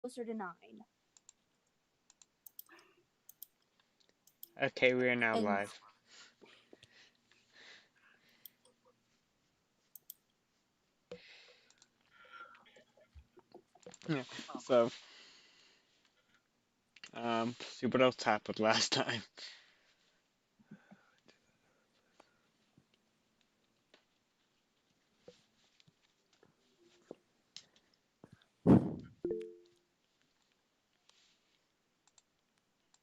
closer to 9. Okay, we are now And live. Yeah, so, see what else happened last time.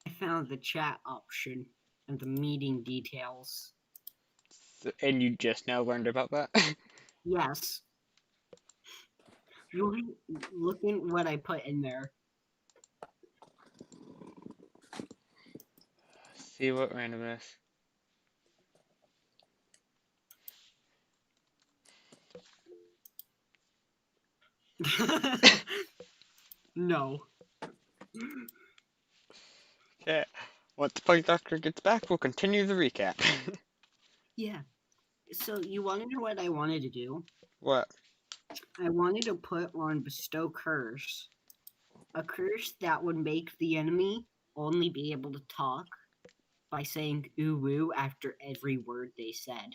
I found the chat option and the meeting details. And you just now learned about that? Yes. You look at what I put in there. See what randomness. No. Okay, once the Pug Doctor gets back, we'll continue the recap. Yeah. So you want to know what I wanted to do? What? I wanted to put on bestow curse. A curse that would make the enemy only be able to talk by saying ooh woo after every word they said.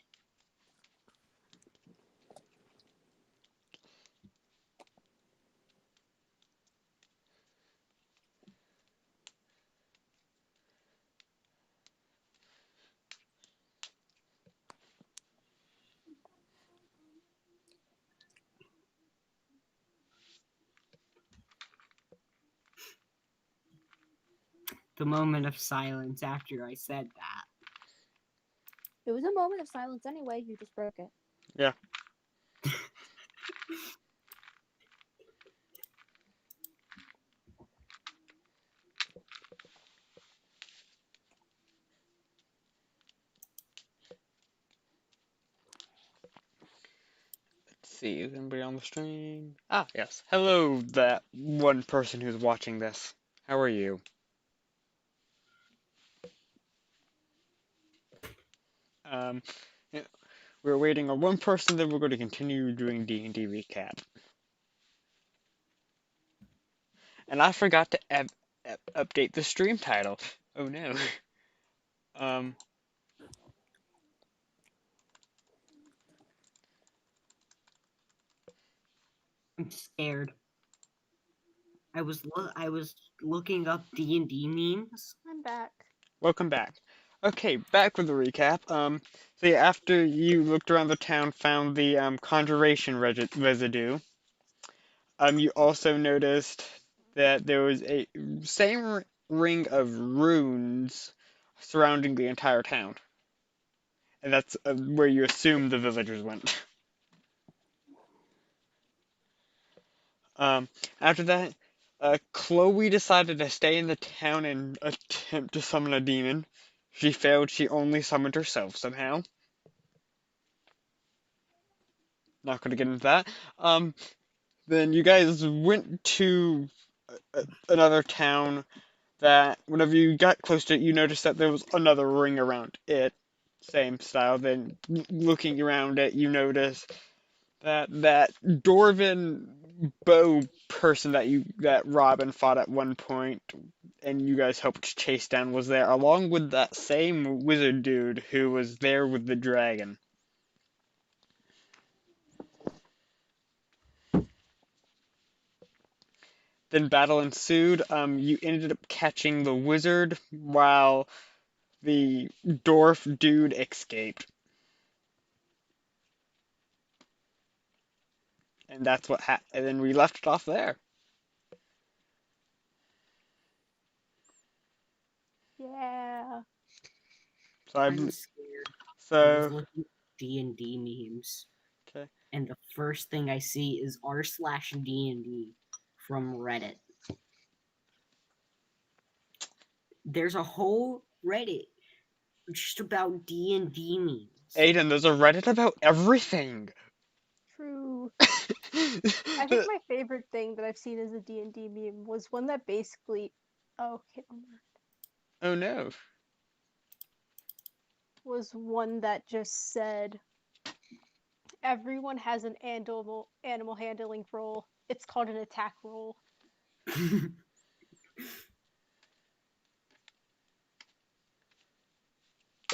The moment of silence after I said that. it was a moment of silence anyway. You just broke it. Yeah. Let's see, is anybody on the stream? Ah, yes. Hello, that one person who's watching this. How are you? Um, yeah, we're waiting on one person, then we're going to continue doing D&D recap. And I forgot to update the stream title. Oh no. Um, I'm scared. I was looking up D&D memes. I'm back. welcome back. Okay, back with the recap. So yeah, after you looked around the town, found the conjuration residue. You also noticed that there was a same ring of runes surrounding the entire town, and that's where you assume the villagers went. Um, After that, Chloe decided to stay in the town and attempt to summon a demon. She failed. She only summoned herself somehow. Not going to get into that. Then you guys went to another town that whenever you got close to it, you noticed that there was another ring around it. Same style. Then looking around it, you notice that dwarven bow person that Robin fought at one point and you guys hoped to chase down was there, along with that same wizard dude who was there with the dragon. Then battle ensued. You ended up catching the wizard while the dwarf dude escaped. And that's what happened. And then we left it off there. Yeah. So I'm scared. I was so looking at D&D memes, okay. and the first thing I see is r/D&D from Reddit. There's a whole Reddit just about D&D memes. Aiden, there's a Reddit about everything. True. I think my favorite thing that I've seen as a D&D meme was one that basically... Oh, okay. Oh no. Was one that just said, everyone has an animal handling roll. It's called an attack roll.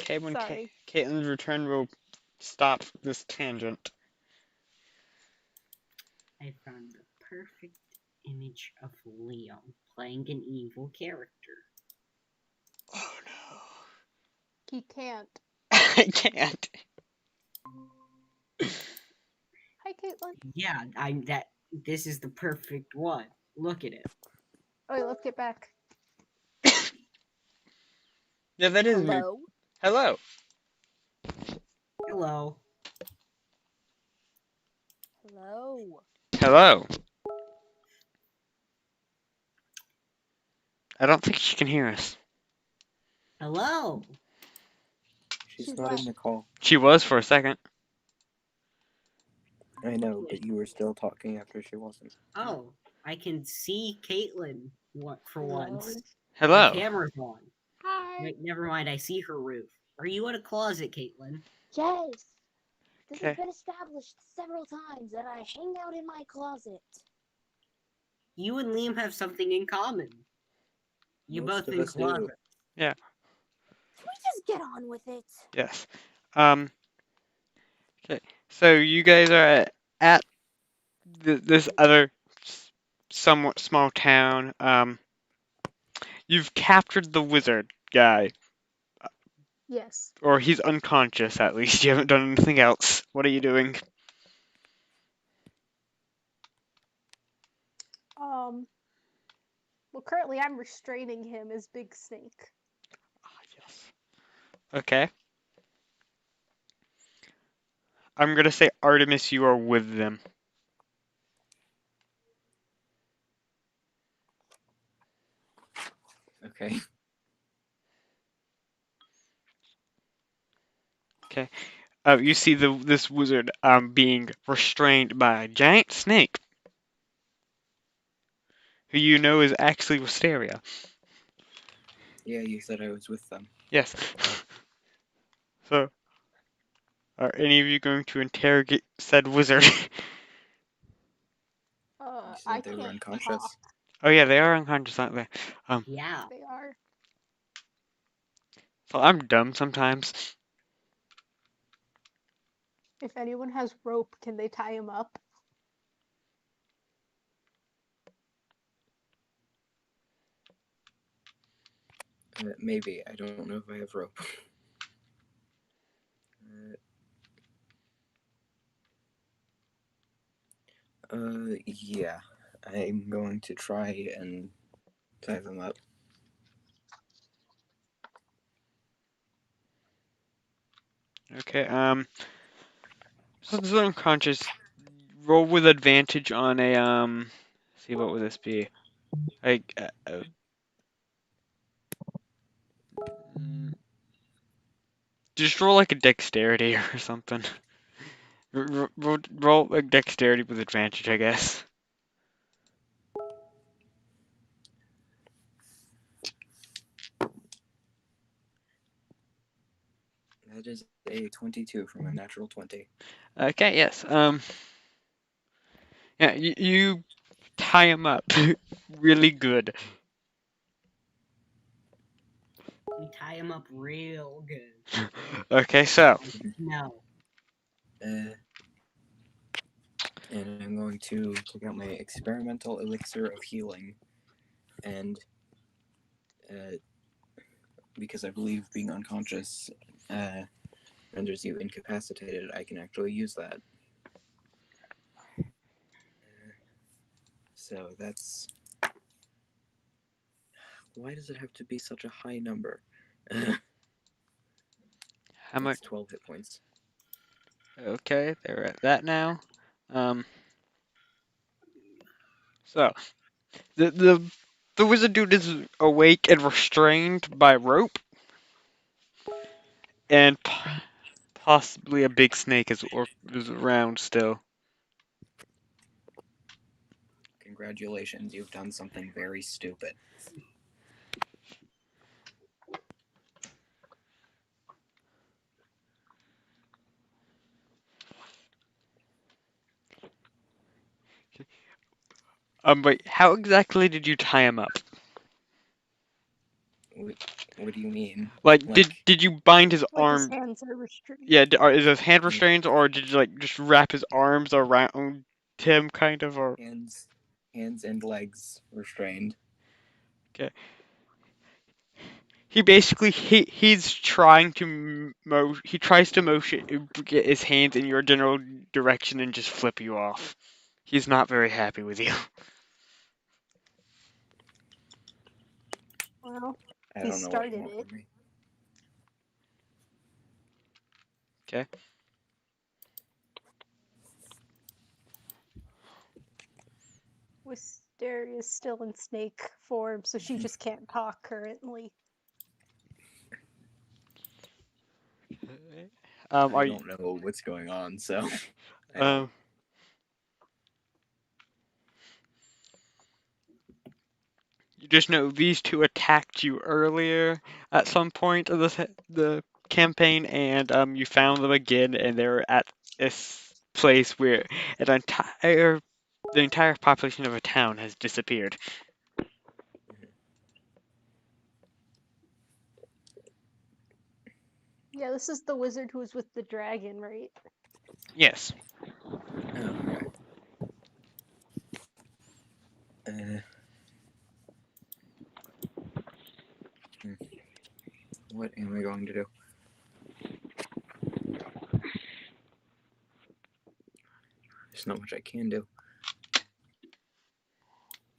Okay, when Sorry. Caitlin's return, we'll stop this tangent. I found the perfect image of Leon playing an evil character. Oh He can't. no. I can't. Hi, Caitlin. Yeah, I'm that. This is the perfect one. Look at it. Oh, wait, let's get back. Yeah, that is me. Hello? Hello. Hello. Hello? Hello. I don't think she can hear us. Hello. She's not left. in the call. She was for a second. I know, but you were still talking after she wasn't. Oh, I can see Caitlin for once. Her Hello. camera's on. Hi. Wait, never mind. I see her roof. Are you in a closet, Caitlin? Yes! This has Okay. been established several times that I hang out in my closet. You and Liam have something in common. You Most both of in us do. closet. Can we just get on with it? Yes. Okay. So you guys are at this other somewhat small town. You've captured the wizard guy, Yes. or he's unconscious at least. You haven't done anything else. What are you doing? Well, currently I'm restraining him as Big Snake. Yes. Okay. I'm gonna say Artemis, you are with them. Okay. Okay. You see this wizard being restrained by a giant snake, who you know is actually Wisteria. Yeah, you said I was with them. Yes. So, are any of you going to interrogate said wizard? You I said they were can't unconscious. talk. Oh yeah, they are unconscious, aren't they? Yeah. They are. So I'm dumb sometimes. If anyone has rope, can they tie him up? Maybe. I don't know if I have rope. Yeah. I'm going to try and tie them up. Okay. Since they're unconscious, roll with advantage on a see, what would this be? Like mm, just roll like a dexterity or something. Roll like dexterity with advantage, I guess. That is a 22 from a natural 20. Okay. Yes. Yeah. You tie him up really good. You tie him up real good. Okay. So. No. And I'm going to take out my experimental elixir of healing, and because I believe being unconscious renders you incapacitated, I can actually use that. So that's. Why does it have to be such a high number? How much? That's 12 hit points. Okay, they're at that now. Um, so the wizard dude is awake and restrained by rope, and possibly a big snake is around still. Congratulations, you've done something very stupid. But how exactly did you tie him up? What do you mean? Like, Like did you bind his Like his arm? hands are restrained. Yeah, is his hand like restrained, or did you like just wrap his arms around him, kind of, or? hands and legs restrained. Okay. He basically he's trying to he tries to motion get his hands in your general direction and just flip you off. He's not very happy with you. Well, I he don't know what you started want it. from me. Okay. Wisteria's still in snake form, so she just can't talk currently. Are I you, don't know what's going on, so I don't. um, you just know these two attacked you earlier at some point of the campaign, and you found them again, and they're at this place where the entire population of a town has disappeared. Yeah, this is the wizard who was with the dragon, right? Yes. Oh, okay. Uh, hmm. What am I going to do? There's not much I can do.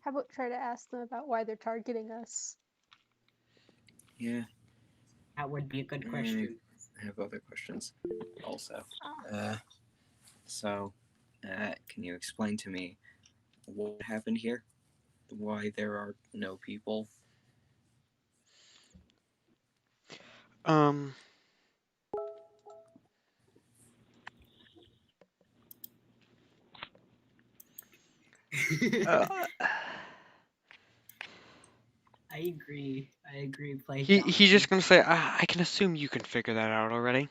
How about try to ask them about why they're targeting us? Yeah, That would be a good I question. have other questions also. Ah, Uh, so, can you explain to me what happened here? Why there are no people? Um. Uh, I agree. I agree. Play he's just Jonathan. gonna say, I can assume you can figure that out already.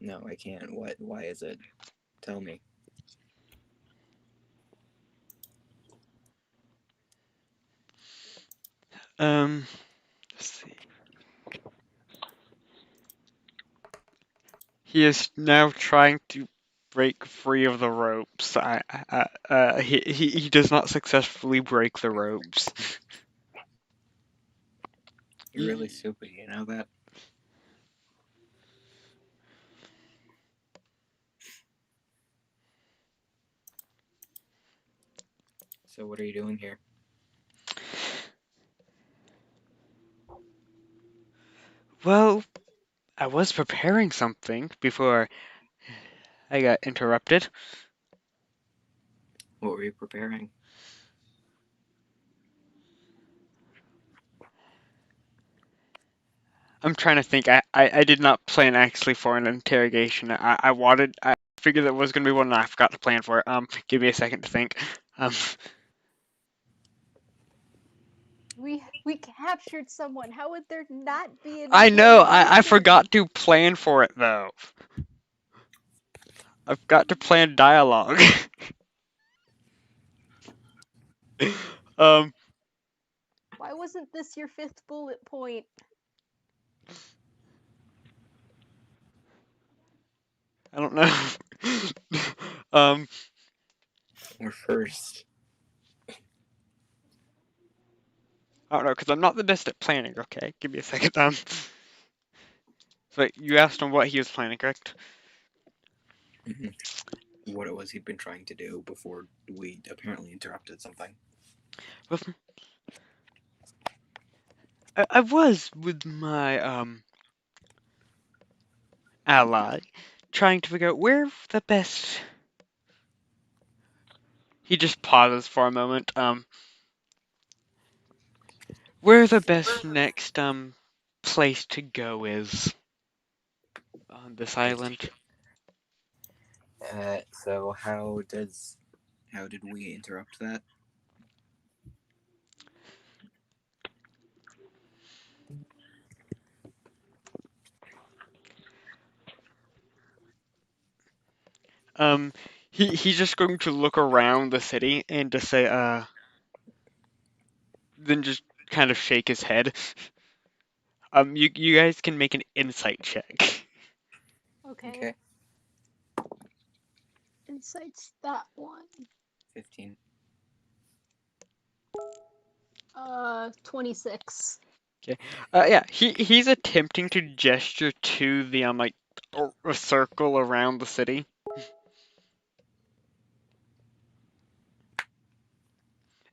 No, I can't. What? Why is it? Tell me. Let's see. He is now trying to break free of the ropes. He does not successfully break the ropes. You're really stupid. You know that. So what are you doing here? Well, I was preparing something before I got interrupted. What were you preparing? I'm trying to think. I did not plan actually for an interrogation. I figured that was going to be one, and I forgot to plan for it. Give me a second to think. Um, we captured someone. How would there not be an I know. I interrogation? forgot to plan for it though. I've got to plan dialogue. um, Why wasn't this your fifth bullet point? I don't know. um, Or first? I don't know because I'm not the best at planning. Okay, give me a second. So you asked him what he was planning, correct? Mhm. What it was he'd been trying to do before we apparently interrupted something. Well, I was with my ally trying to figure out where the best. He just pauses for a moment. Where the best next place to go is on this Place to island. go. So how did we interrupt that? Um, he's just going to look around the city and just say, then just kind of shake his head. You guys can make an insight check. Okay. Okay. Insight's that one. 15. 26. Okay. Yeah, he's attempting to gesture to the like a circle around the city.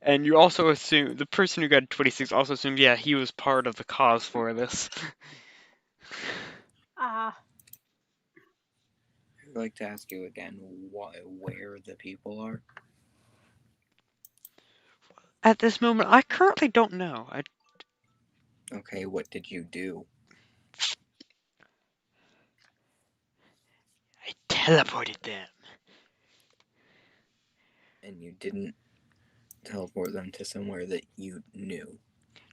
And you also assume the person who got 26 also assumed, yeah, he was part of the cause for this. Ah, I'd like to ask you again where the people are. At this moment, I currently don't know. Okay, what did you do? I teleported them. And you didn't teleport them to somewhere that you knew.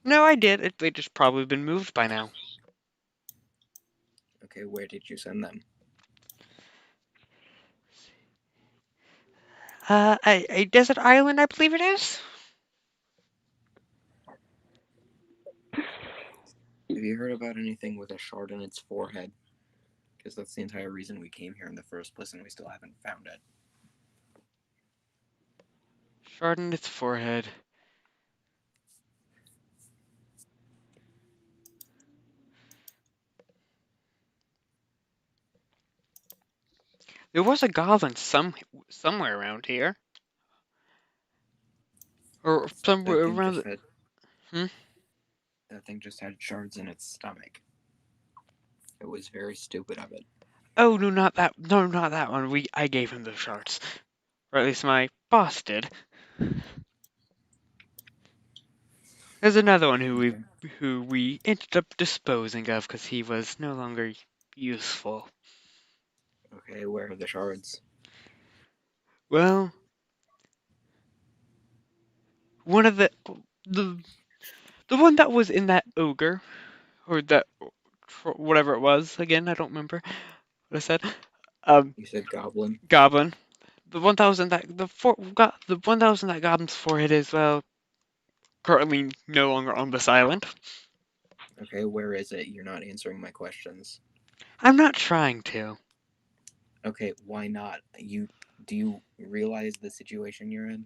No, I did. They just probably been moved by now. Okay, where did you send them? A desert island, I believe it is. Have you heard about anything with a shard in its forehead? Because that's the entire reason we came here in the first place, and we still haven't found it. Shard in its forehead. There was a goblin somewhere around here, or That somewhere thing around. just had. Hmm? That thing just had shards in its stomach. It was very stupid of it. Oh no, not that. No, not that one. I gave him the shards, or at least my boss did. There's another one Okay. who we ended up disposing of because he was no longer useful. Okay, where are the shards? Well, one of the the one that was in that ogre, or that whatever it was. Again, I don't remember what I said. Um, You said goblin. Goblin. The 1,000 that the 1,000 that Goblin's forehead is currently no longer on this island. Okay, where is it? You're not answering my questions. I'm not trying to. Okay, why not? Do you realize the situation you're in?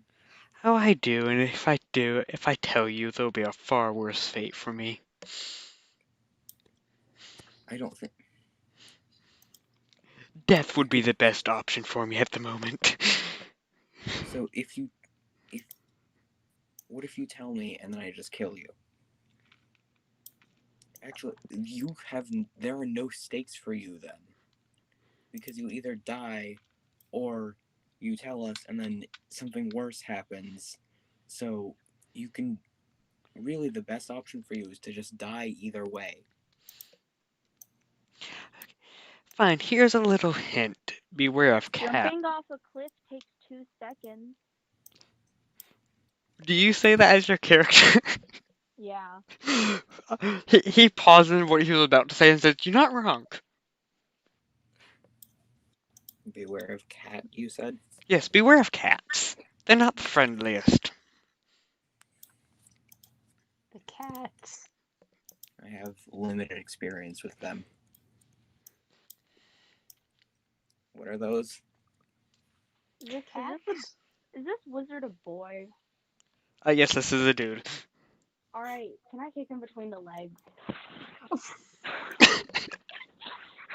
Oh, I do, and if I tell you, there'll be a far worse fate for me. I don't think Death would be the best option for me at the moment. so. If what if you tell me and then I just kill you? Actually, there are no stakes for you then, because you either die or you tell us and then something worse happens. So you can really the best option for you is to just die either way. Fine, here's a little hint. Beware of cat. Jumping off a cliff takes 2 seconds. Do you say that as your character? Yeah. He pauses what he was about to say and says, "You're not wrong." Beware of cat, you said? Yes, beware of cats. They're not the friendliest. the cats. I have limited experience with them. What are those? Is Cats? this wizard a boy? Yes, this is a dude. Alright, can I kick him between the legs?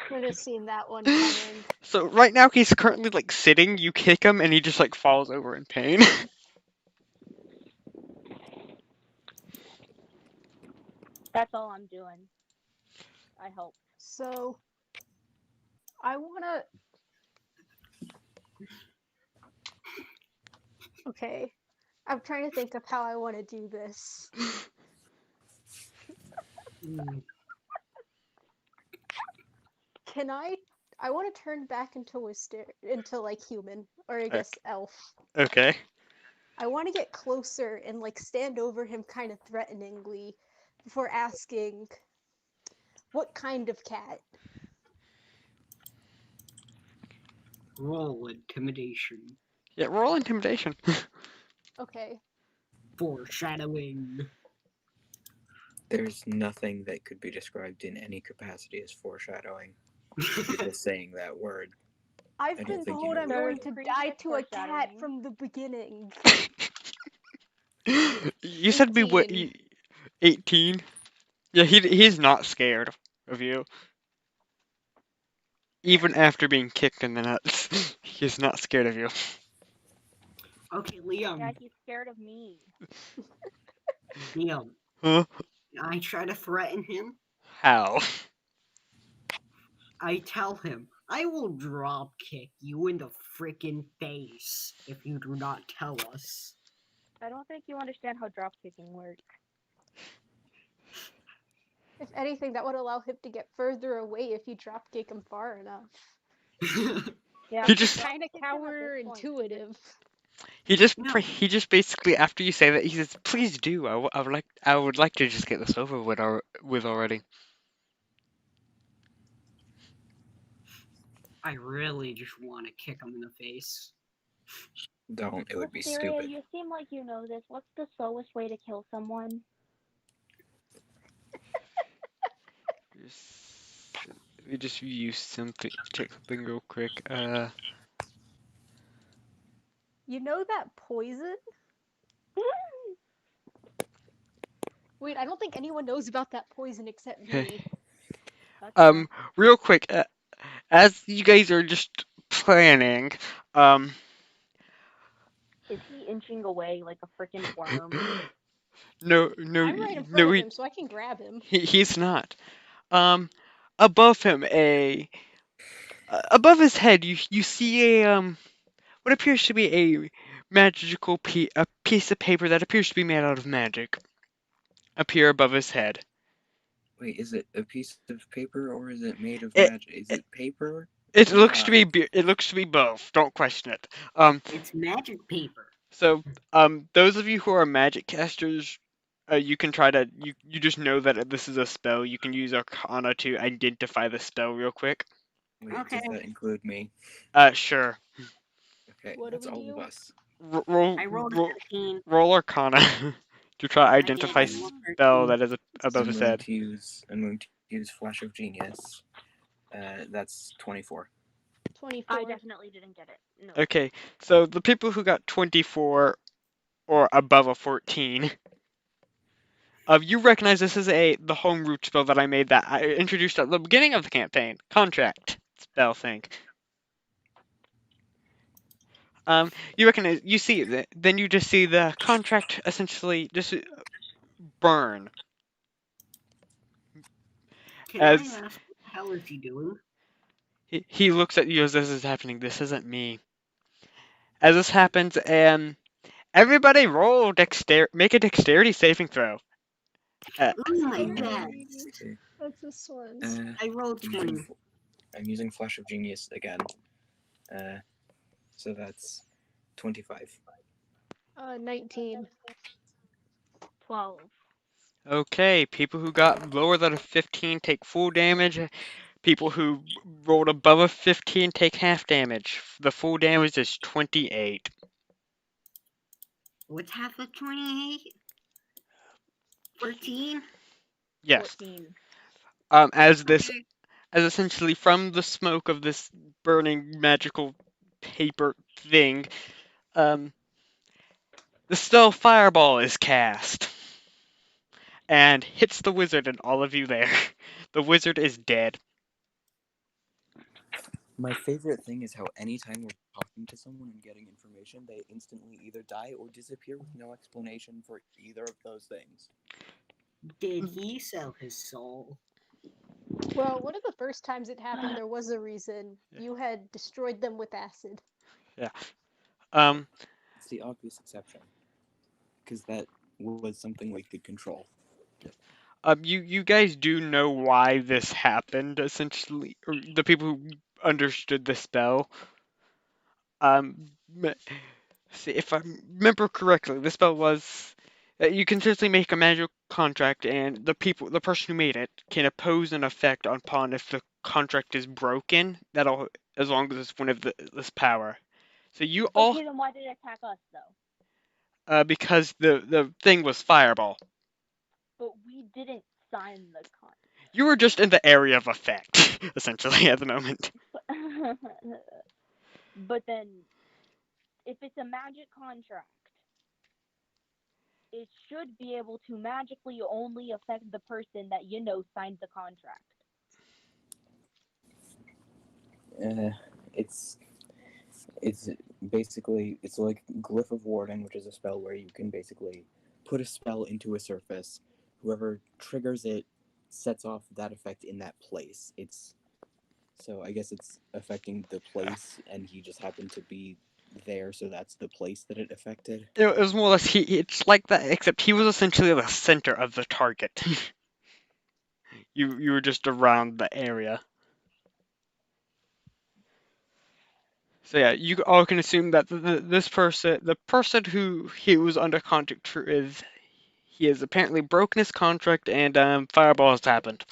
Should have seen that one coming. So right now he's currently like sitting. You kick him and he just like falls over in pain. That's all I'm doing. I help. So, I wanna. Okay. I'm trying to think of how I want to do this. Can I want to turn back into like human, or I guess elf. Okay. I want to get closer and like stand over him kind of threateningly before asking, what kind of cat? Roll intimidation. Yeah, roll intimidation. Okay. Foreshadowing. There's nothing that could be described in any capacity as foreshadowing. You're just saying that word. I I've don't been think you told know I'm what it There going was means. to die previous to a cat foreshadowing. from the beginning. You said me what? 18. 18? Yeah, he's not scared of you. Even after being kicked in the nuts, he's not scared of you. Okay, Yeah, Liam. he's scared of me. Liam. Huh? I try to threaten him. How? I tell him, I will drop kick you in the frickin' face if you do not tell us. I don't think you understand how drop kicking works. If anything, that would allow him to get further away if you drop kick him far enough. Yeah, He Like, if you it's just drop kind of kick him at this point, counterintuitive. No, he just basically after you say that he says, "Please do. I would like to just get this over with already." I really just want to kick him in the face. Don't. It would be Syria, stupid. you seem like you know this. What's the slowest way to kill someone? We just use something. Check something real quick. You know that poison? Wait, I don't think anyone knows about that poison except me. That's fair. Real quick. As you guys are just planning, um, Is he inching away like a freaking worm? no, no, I'm right in front no, of him, so I can grab him. he's not. Um, above him, above his head, you see a what appears to be a a piece of paper that appears to be made out of magic appear above his head. Wait, is it a piece of paper or is it made of It magic? Is it paper it or looks to not? be it looks to be both. Don't question it. Um, It's magic paper. so those of you who are magic casters, you can try to you just know that this is a spell. You can use Arcana to identify the spell real quick. Wait, Okay, does that include me? Sure. Okay, What do that's we all of do? us. Roll I rolled a roll 15. roll Arcana to try to I did. identify I rolled spell 13. that is above I'm his going head. to use Flash of Genius. That's 24. 24. I definitely didn't get it. No. Okay, so the people who got 24 or above a 14, you recognize this is the home root spell that I made that I introduced at the beginning of the campaign. Contract spell thing. You recognize, you see it, then you just see the contract essentially just burn Can I as ask what the hell is he doing? he looks at you as this is happening. This isn't me. As this happens, and everybody make a dexterity saving throw. Uh, Oh my god. Dexterity. Let's see. What's this one? I rolled 20. I'm using Flash of Genius again. So that's 25. 19. 12. okay, people who got lower than a 15 take full damage. People who rolled above a 15 take half damage. The full damage is 28. What's half of 28? 14? Yes. 14. As this, Okay. as essentially from the smoke of this burning magical paper thing, um, the spell fireball is cast and hits the wizard and all of you there. The wizard is dead. My favorite thing is how anytime we're talking to someone and getting information, they instantly either die or disappear with no explanation for either of those things. Did he sell his soul? Well, one of the first times it happened, there was a reason. Yeah. You had destroyed them with acid. Yeah. Um, It's the obvious exception. Because that was something we could control. you guys do know why this happened, essentially, or the people who understood the spell. M- See, if I remember correctly, the spell was you can certainly make a magical contract, and the person who made it, can oppose an effect upon if the contract is broken. That'll as long as it's one of this power. So you all, Okay, then why did it attack us though? because the thing was fireball. But we didn't sign the You were just in the area of effect, essentially, at the moment. contract. But then, if it's a magic contract, it should be able to magically only affect the person that signed the contract. It's it's basically it's like Glyph of Warden, which is a spell where you can basically put a spell into a surface. Whoever triggers it sets off that effect in that place. So I guess it's affecting the place, and he just happened to be there, so that's the place that it affected. It was more or less it's like that, except he was essentially the center of the target. You were just around the area. So yeah, you all can assume that this person, the person who he was under contract to, he has apparently broken his contract, and fireball has happened,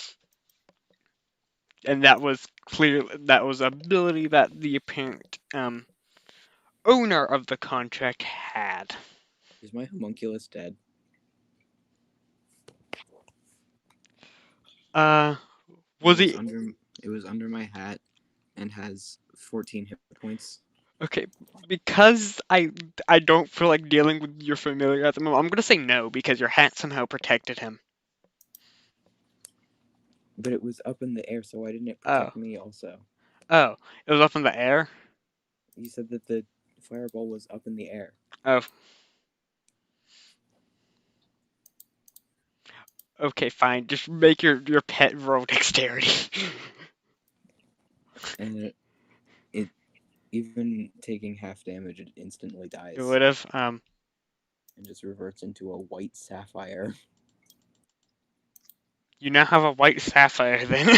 and that was ability that the apparent owner of the contract had. Is my homunculus dead? Was It was he under it was under my hat and has 14 hit points. okay? Because I don't feel like dealing with your familiar at the moment. I'm gonna say no because your hat somehow protected him. But it was up in the air, so why didn't it Oh, protect me also? oh, it was up in the air. You said that the fireball was up in the air. Oh, okay, fine. Just make your pet roll dexterity. And it even taking half damage, it instantly It dies would have. and just reverts into a white sapphire. You now have a white sapphire then.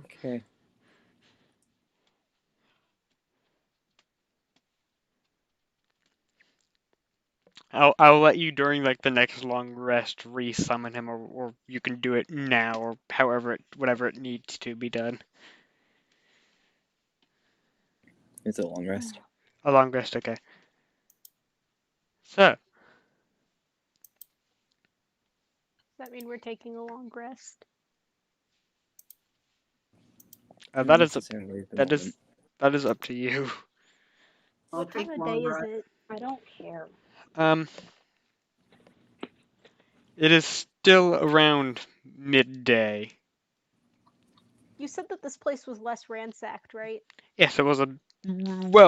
Okay. I'll let you during like the next long rest re-summon him, or you can do it now, or whatever it needs to be done. It's a long rest. A long rest, okay. So, Does that mean we're taking a long rest? Not that is necessarily at the that is moment. that is up to you. I'll What time take of day long is rest. it? I don't care. Um, it is still around midday. You said that this place was less ransacked, right? Yes, it was a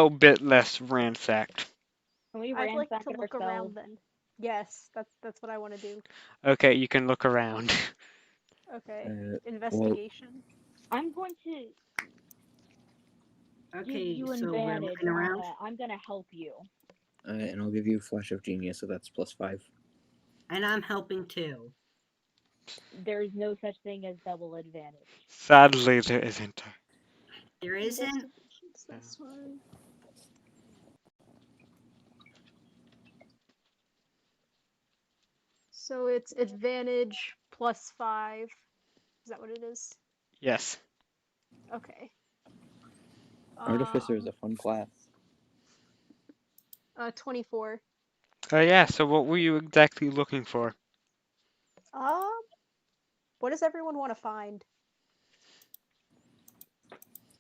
bit less ransacked. Can we I'd like ransack to it look ourselves? around then. Yes, that's what I want to do. Okay, you can look around. Okay. Well, Investigation. I'm going to give Okay, you so we're advantage looking on around. that. I'm gonna help you. and I'll give you Flash of Genius, so that's +5. And I'm helping too. There's no such thing as double advantage. Sadly, there isn't. There isn't? Investigation's this one. So it's advantage +5. Is that what it is? Yes. Okay. Artificer is a fun class. 24. Yeah. So, what were you exactly looking for? Um, what does everyone want to find?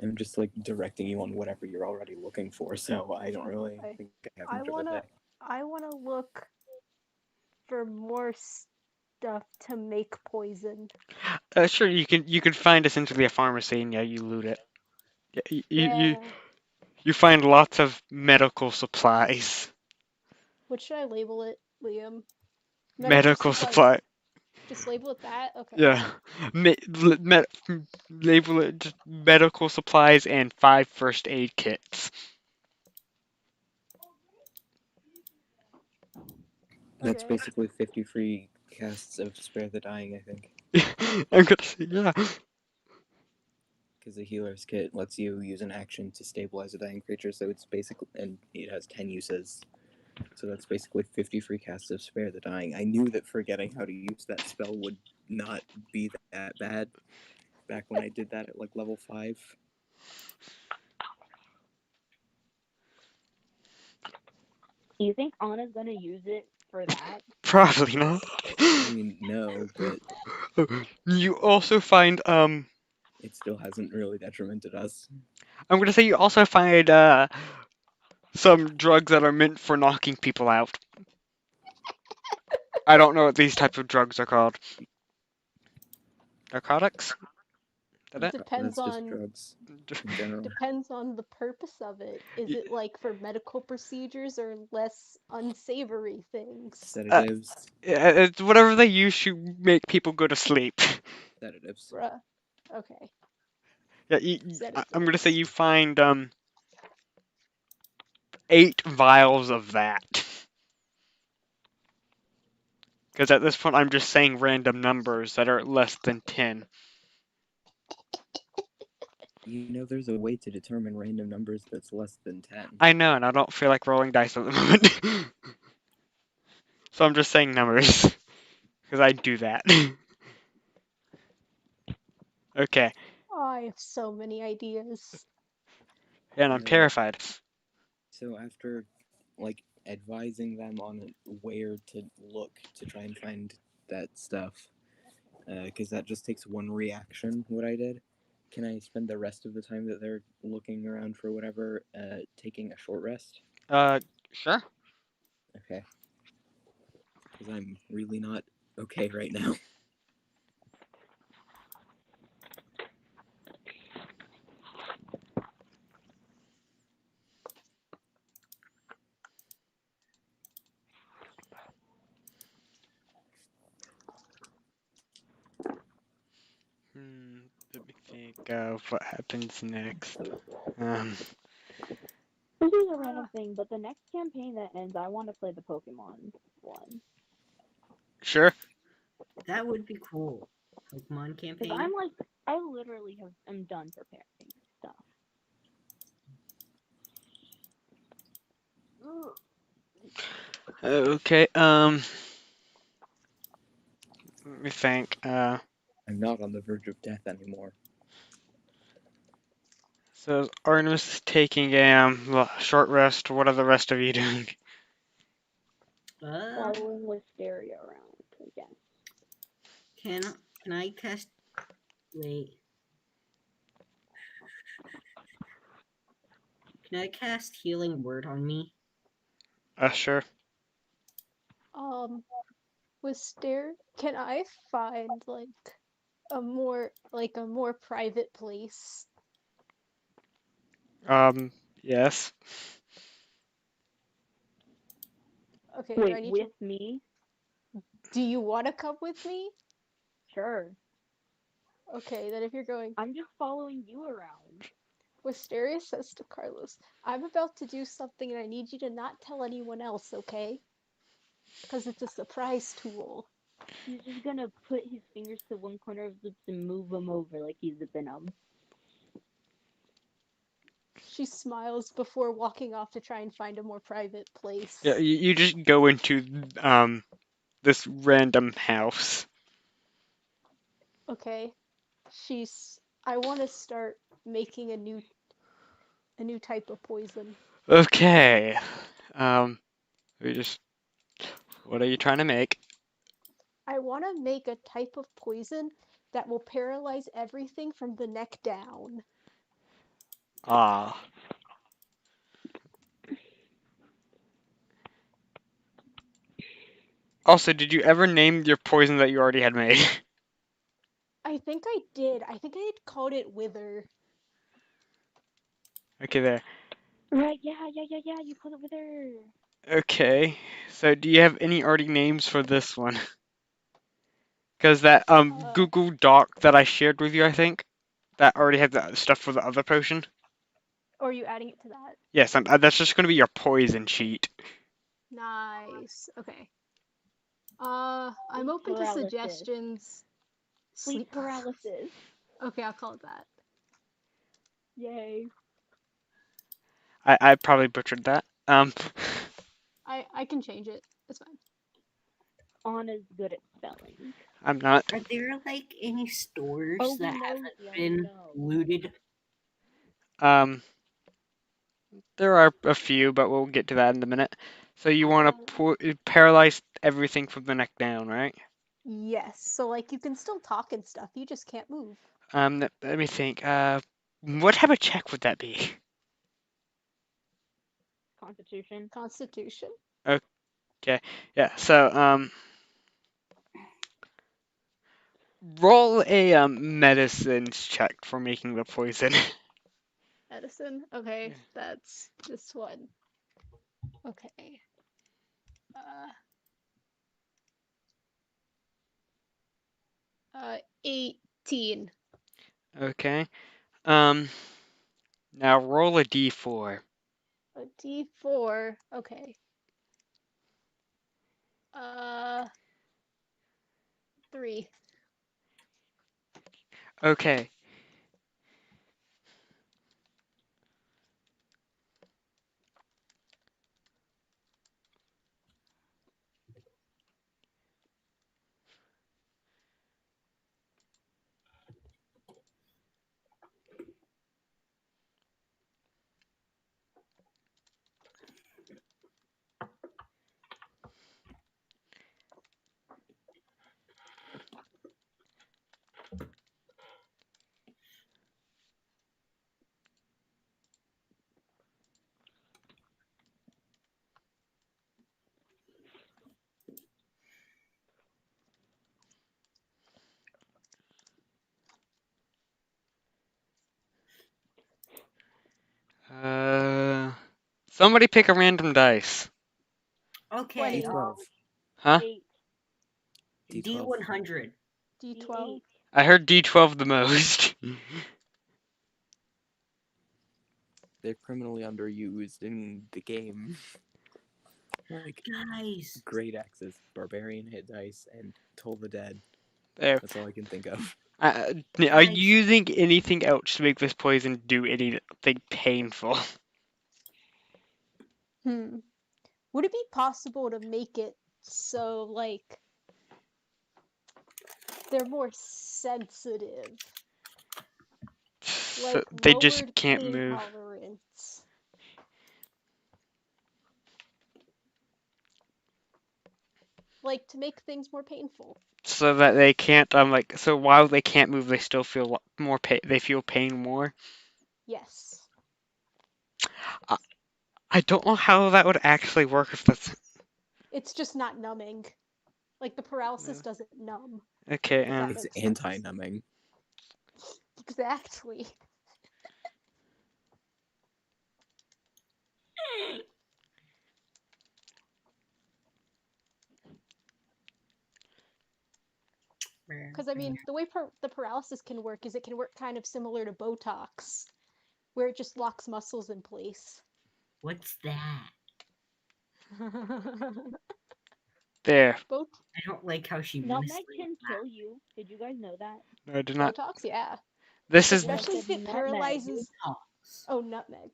I'm just like directing you on whatever you're already looking for, so I don't really Okay. think I have I much of a wanna say. I wanna look for more stuff to make poison. Sure. You can find essentially a pharmacy, and yeah, you loot it. Yeah, Yeah. you find lots of medical supplies. What should I label it, Liam? Medical Medical supplies. supply. Just label it that? Okay. Yeah. Label it just medical supplies and 5 first aid kits. That's Okay. basically 50 free casts of Spare the Dying, I think. I'm gonna say yeah. Because the healer's kit lets you use an action to stabilize a dying creature, so it's basically, and it has 10 uses. So that's basically 50 free casts of Spare the Dying. I knew that forgetting how to use that spell would not be that bad back when I did that at like level 5. You think Anna's gonna use it for that? Probably not. I mean, no, but You also find it still hasn't really detrimented us. I'm gonna say you also find some drugs that are meant for knocking people out. I don't know what these types of drugs are called. Narcotics? Is that it? Depends That's just on drugs in general. depends on the purpose of it. Is it like for medical procedures or less unsavory things? Sedatives. It's whatever they use to make people go to sleep. Sedatives. Bruh. Okay. Yeah, I'm gonna say Sedatives. you find 8 vials of that. Because at this point, I'm just saying random numbers that are less than 10. You know, there's a way to determine random numbers that's less than 10. I know, and I don't feel like rolling dice at the moment. So I'm just saying numbers. Because I do that. Okay, Oh, I have so many ideas. and I'm terrified. So after, like, advising them on where to look to try and find that stuff, because that just takes one reaction, what I did, can I spend the rest of the time that they're looking around for whatever, taking a short rest? Sure. Okay. Because I'm really not okay right now. Let me think of what happens next. Um, This is a random thing, but the next campaign that ends, I want to play the Pokemon one. sure. That would be cool. Pokemon Because campaign. I'm like, I literally am done preparing stuff. Okay, let me think. I'm not on the verge of death anymore. So Artemis is taking a short rest. What are the rest of you doing? Following Wisteria around, I guess. Can I cast? Wait. Can I cast Healing Word on me? Sure. Can I find a more private place? Yes. Okay, do I Wait, need with me? do you want to come with me? Sure. Okay, then if you're going, I'm just following you around. Wisteria says to Carlos, I'm about to do something and I need you to not tell anyone else, okay? Because it's a surprise tool. He's just gonna put his fingers to one corner of his lips and move them over like he's a venom. She smiles before walking off to try and find a more private place. Yeah, you just go into this random house. Okay. I want to start making a new type of poison. Okay. We just. What are you trying to make? I want to make a type of poison that will paralyze everything from the neck down. Ah. Also, did you ever name your poison that you already had made? I think I did. I think I had called it Wither. Okay, there. Right, yeah, you put it with her. Okay. So, do you have any already names for this one? Because that Google Doc that I shared with you, I think, that already had the stuff for the other potion. Or are you adding it to that? Yes, that's just going to be your poison sheet. Nice. Okay. I'm Sleep open to paralysis. suggestions. Sleep paralysis. Okay, I'll call it that. Yay. I probably butchered that. I can change it. It's fine. Anna's good at spelling. I'm not. Are there like any stores Oh, that we know, haven't Zion, we been know. looted? There are a few, but we'll get to that in a minute. So you want to paralyze everything from the neck down, right? Yes, so like you can still talk and stuff, you just can't move. Let me think. What type of check would that be? Constitution. Constitution. Okay, yeah. So roll a medicines check for making the poison. Medicine. Okay, Yeah. that's this one. Okay. Uh, 18. Okay. Um, now roll a d4. A D4. Okay. Uh, 3. Okay. Uh, somebody pick a random dice. Okay, 20. D12. Huh? 8. D12. D100. D12. I heard d12 the most. They're criminally underused in the game. Like Guys, Great Axis, Barbarian Hit Dice, and Toll the Dead. There. That's all I can think of. Are you Guys. using anything else to make this poison do anything painful? Hmm. Would it be possible to make it so, like, they're more sensitive? So Like, they just lowered can't pain move. tolerance? Like, to make things more painful. So that they can't like so while they can't move, they still feel more pain. They feel pain more. Yes. I, I don't know how that would actually work if that's It's just not numbing. Like, the paralysis no. doesn't numb, Okay. if that It's makes sense. anti-numbing. Exactly. Because, I mean, the way the paralysis can work is it can work kind of similar to Botox, where it just locks muscles in place. What's that? There. Bot- I don't like how she Nutmeg menacingly can laughed. kill you. Did you guys know that? No, I did not. Botox, yeah. This is Yes, I Especially said if it nutmeg. paralyzes. Botox. Oh, nutmeg.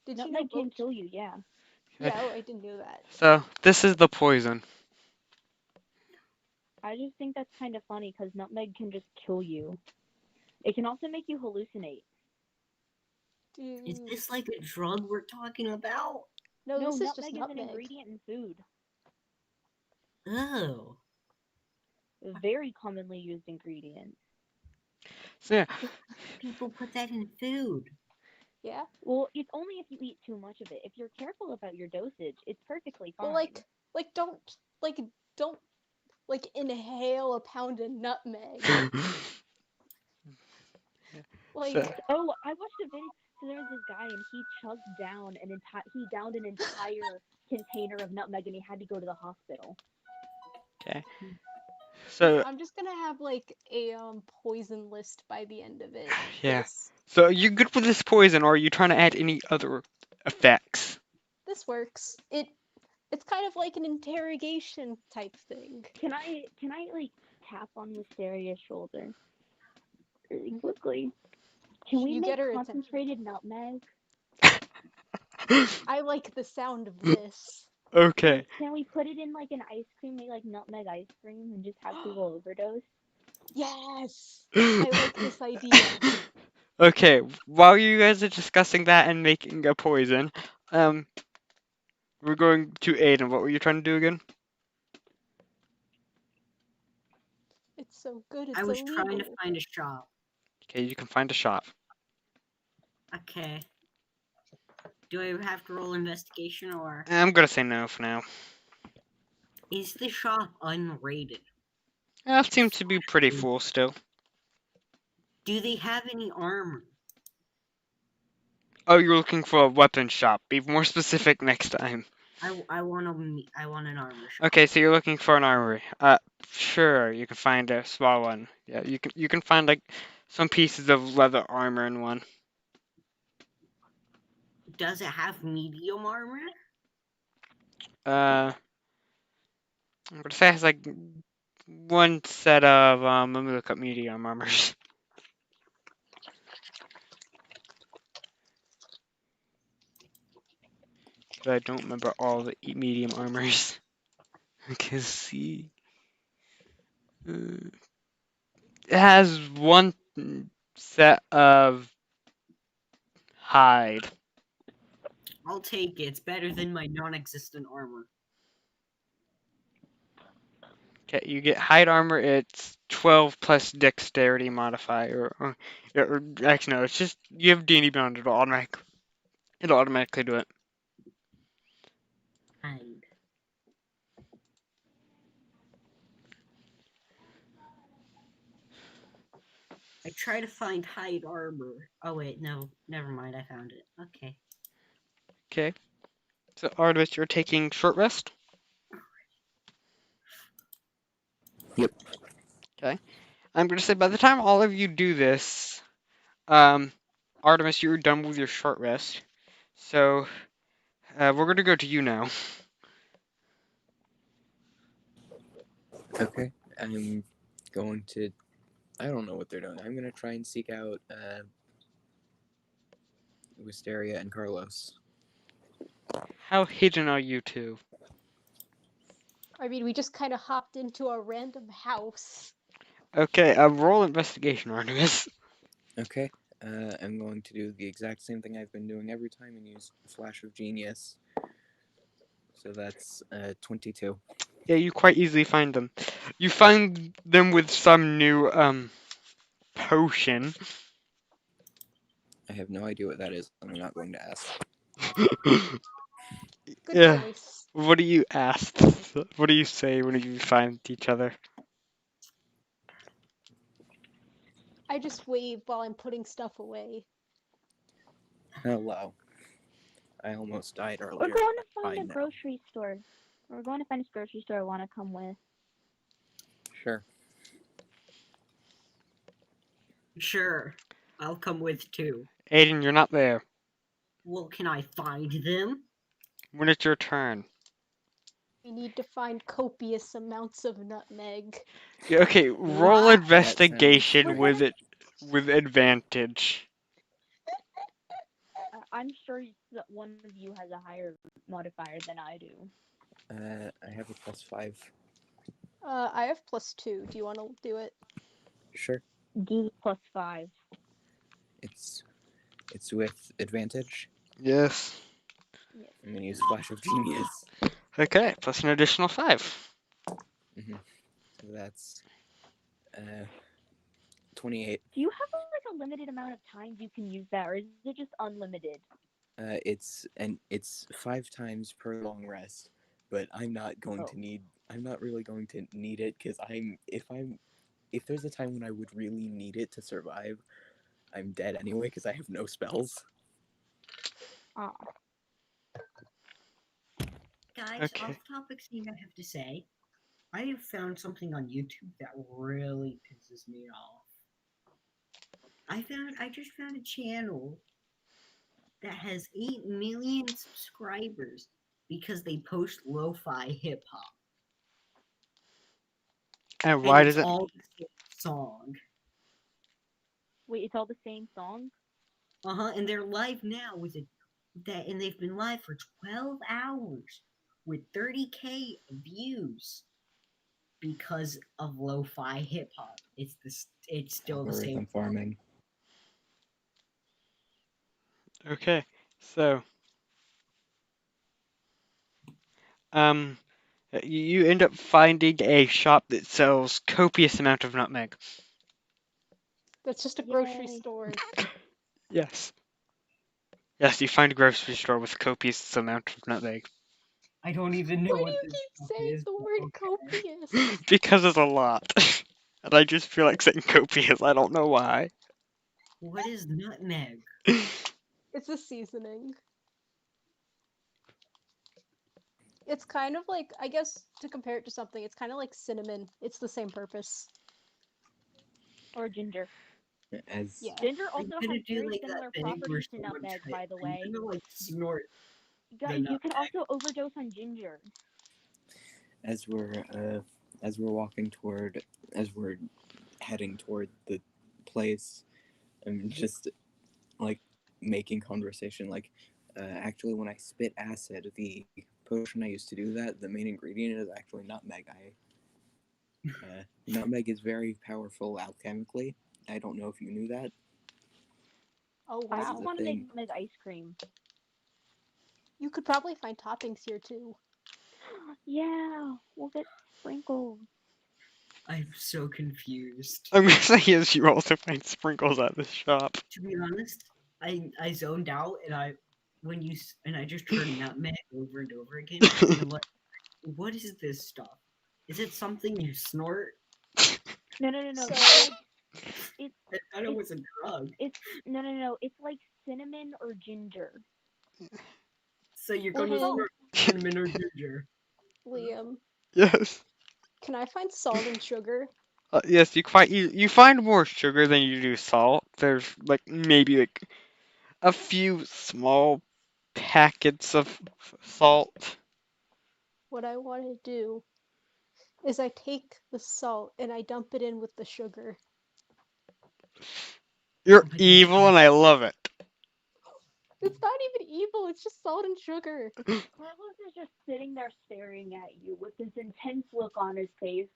Did you know Nutmeg can kill you, yeah. Yeah, oh, I didn't know that. so. This is the poison. I just think that's kind of funny because nutmeg can just kill you. It can also make you hallucinate. Is Dude. this like a drug we're talking about? No, No, this is just nutmeg is an nutmeg. ingredient in food. Oh. A very commonly used ingredient. So yeah. People put that in food. Yeah. Well, it's only if you eat too much of it. If you're careful about your dosage, it's perfectly fine. Well, don't like inhale a pound of nutmeg. Like, So Oh, I watched a video. So there was this guy, and he chugged down he downed an entire container of nutmeg, and he had to go to the hospital. okay. So I'm just gonna have like a poison list by the end of it. yeah. This So you're good with this poison, or are you trying to add any other effects? this works. It's kind of like an interrogation type thing. Can I like tap on Wisteria's shoulder really quickly? Can we You make get her attention. concentrated nutmeg? I like the sound of this. Okay. Like, can we put it in like an ice cream, make like nutmeg ice cream, and just have people overdose? Yes! I like this idea. Okay, while you guys are discussing that and making a poison, We're going to Aiden. What were you trying to do again? It's so good, I it's was trying to illegal. find a shop. Okay, you can find a shop. Okay. Do I have to roll investigation or I'm gonna say no for now. is the shop unrated? That seems to be pretty full still. Do they have any armor? Oh, you're looking for a weapon shop. Be more specific next time. I want an armor shop. Okay, so you're looking for an armory. Sure, you can find a small one. Yeah, you can find like some pieces of leather armor in one. Does it have medium armor? I'm gonna say it has like one set of let me look up medium armors. But I don't remember all the medium armors. Okay, see. It has one set of hide. I'll take it. It's better than my non-existent armor. Okay, you get hide armor. It's 12 plus dexterity modifier. Or actually, no, it's just you have D&D Beyond. It'll automatically do it. Hide. I try to find hide armor. Oh wait, no, never mind. I found it. Okay. Okay, so Artemis, you're taking short rest. Yep. Okay, I'm gonna say by the time all of you do this, Artemis, you're done with your short rest. So we're gonna go to you now. Okay. I'm going to. I don't know what they're doing. I'm gonna try and seek out Wisteria and Carlos. How hidden are you two? I mean, we just kind of hopped into a random house. Okay, roll investigation, Artemis. Okay. I'm going to do the exact same thing I've been doing every time and use Flash of Genius. So that's 22. Yeah, you quite easily find them. You find them with some new potion. I have no idea what that is, and I'm not going to ask. Good Yeah. choice. What do you ask? What do you say when you find each other? I just wave while I'm putting stuff away. Hello. I almost died earlier. We're going to but find a fine now. grocery store. We're going to find a grocery store I want to come with. Sure. Sure. I'll come with too. Aiden, you're not there. Well, can I find them? When it's your turn. We need to find copious amounts of nutmeg. Yeah, okay, roll What? investigation We're gonna. with advantage. I'm sure that one of you has a higher modifier than I do. I have a +5. I have +2. Do you want to do it? Sure. D +5. It's with advantage. Yes. Yes. I'm gonna use Flash of Genius. Okay, plus an additional 5. So that's 28. Do you have like a limited amount of times you can use that, or is it just unlimited? It's 5 times per long rest, but I'm not going to need. I'm not really going to need it because if there's a time when I would really need it to survive, I'm dead anyway because I have no spells. Ah. Guys, Okay. off topic thing I have to say. I have found something on YouTube that really pisses me off. I just found a channel that has 8 million subscribers because they post lo-fi hip hop. And And why it's does it... all the same song. Wait, it's all the same song? And they're live now with it and they've been live for 12 hours with 30K views because of lo-fi hip hop. It's still the same. Algorithm farming. Okay, so... Um, you end up finding a shop that sells copious amount of nutmeg. That's just a grocery Yay. store. Yes. Yes, you find a grocery store with copious amount of nutmeg. I don't even know Why do what you this keep stuff saying is, the but word okay. copious? Because it's a lot. And I just feel like saying copious. I don't know why. What is nutmeg? It's a seasoning. It's kind of like, I guess, to compare it to something, it's kind of like cinnamon. It's the same purpose. Or ginger. As Yeah. Ginger Are you also gonna has do very like that similar thing where properties to someone nutmeg, try? by the Are you way. gonna like snort the Guys, you can nutmeg? also overdose on ginger. as we're walking toward as we're heading toward the place, I'm just like making conversation. Like, actually, when I spit acid, the potion I used to do that, the main ingredient is actually nutmeg. Nutmeg is very powerful alchemically. I don't know if you knew that. Oh, I This just is a wow. want to make thing. nutmeg ice cream. You could probably find toppings here too. Yeah, we'll get sprinkles. I'm so confused. I'm gonna say yes, you also find sprinkles at this shop. To be honest, I zoned out and I just heard nutmeg over and over again, and I'm like, what is this stuff? Is it something you snort? No. So, It's I thought it it's was a drug. it's no. It's like cinnamon or ginger. So you're Or gonna hey, salt. snort cinnamon or ginger. Liam, Yes. can I find salt and sugar? Yes, you find more sugar than you do salt. There's like maybe like a few small packets of salt. What I want to do is I take the salt and I dump it in with the sugar. You're Oh my god, evil and guys. I love it. It's not even evil, it's just salt and sugar. Carlos is just sitting there staring at you with this intense look on his face.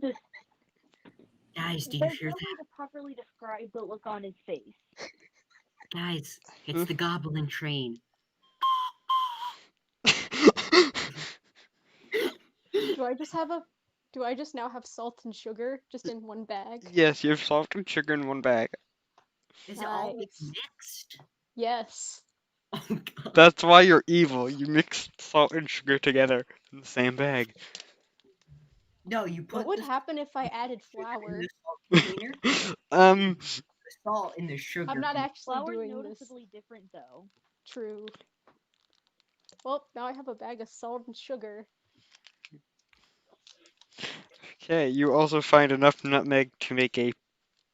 This Guys, do you There's hear no that? way to properly describe the look on his face. Guys, it's the goblin train. Do I just have a do I just now have salt and sugar just in one bag? Yes, you have salt and sugar in one bag. Is it all like Nice. mixed? Yes. Oh god. That's why you're evil. You mix salt and sugar together in the same bag. No, you What put would happen if I added sugar in flour? the salt container, um, the salt in the I'm sugar not container. actually Flour's doing this. noticeably different though. True. Well, now I have a bag of salt and sugar. okay, you also find enough nutmeg to make a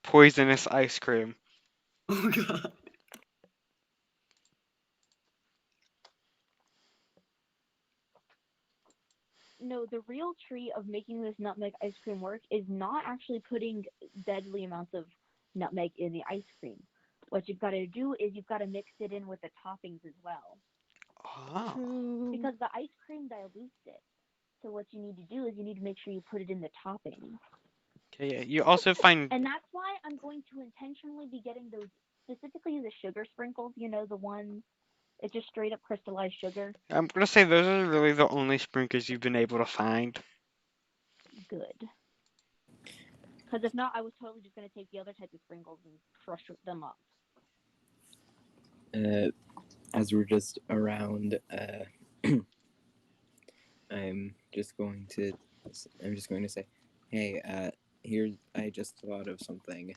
poisonous ice cream. Oh god. No, the real treat of making this nutmeg ice cream work is not actually putting deadly amounts of nutmeg in the ice cream. What you've got to do is you've got to mix it in with the toppings as well. Oh. True. Because the ice cream dilutes it. So what you need to do is you need to make sure you put it in the topping. Okay, yeah. You also find. And that's why I'm going to intentionally be getting those, specifically the sugar sprinkles, the ones, it's just straight up crystallized sugar. I'm gonna say those are really the only sprinkles you've been able to find. Good. Because if not, I was totally just going to take the other type of sprinkles and crush them up. As we're just around, I'm just going to say, hey, here I just thought of something.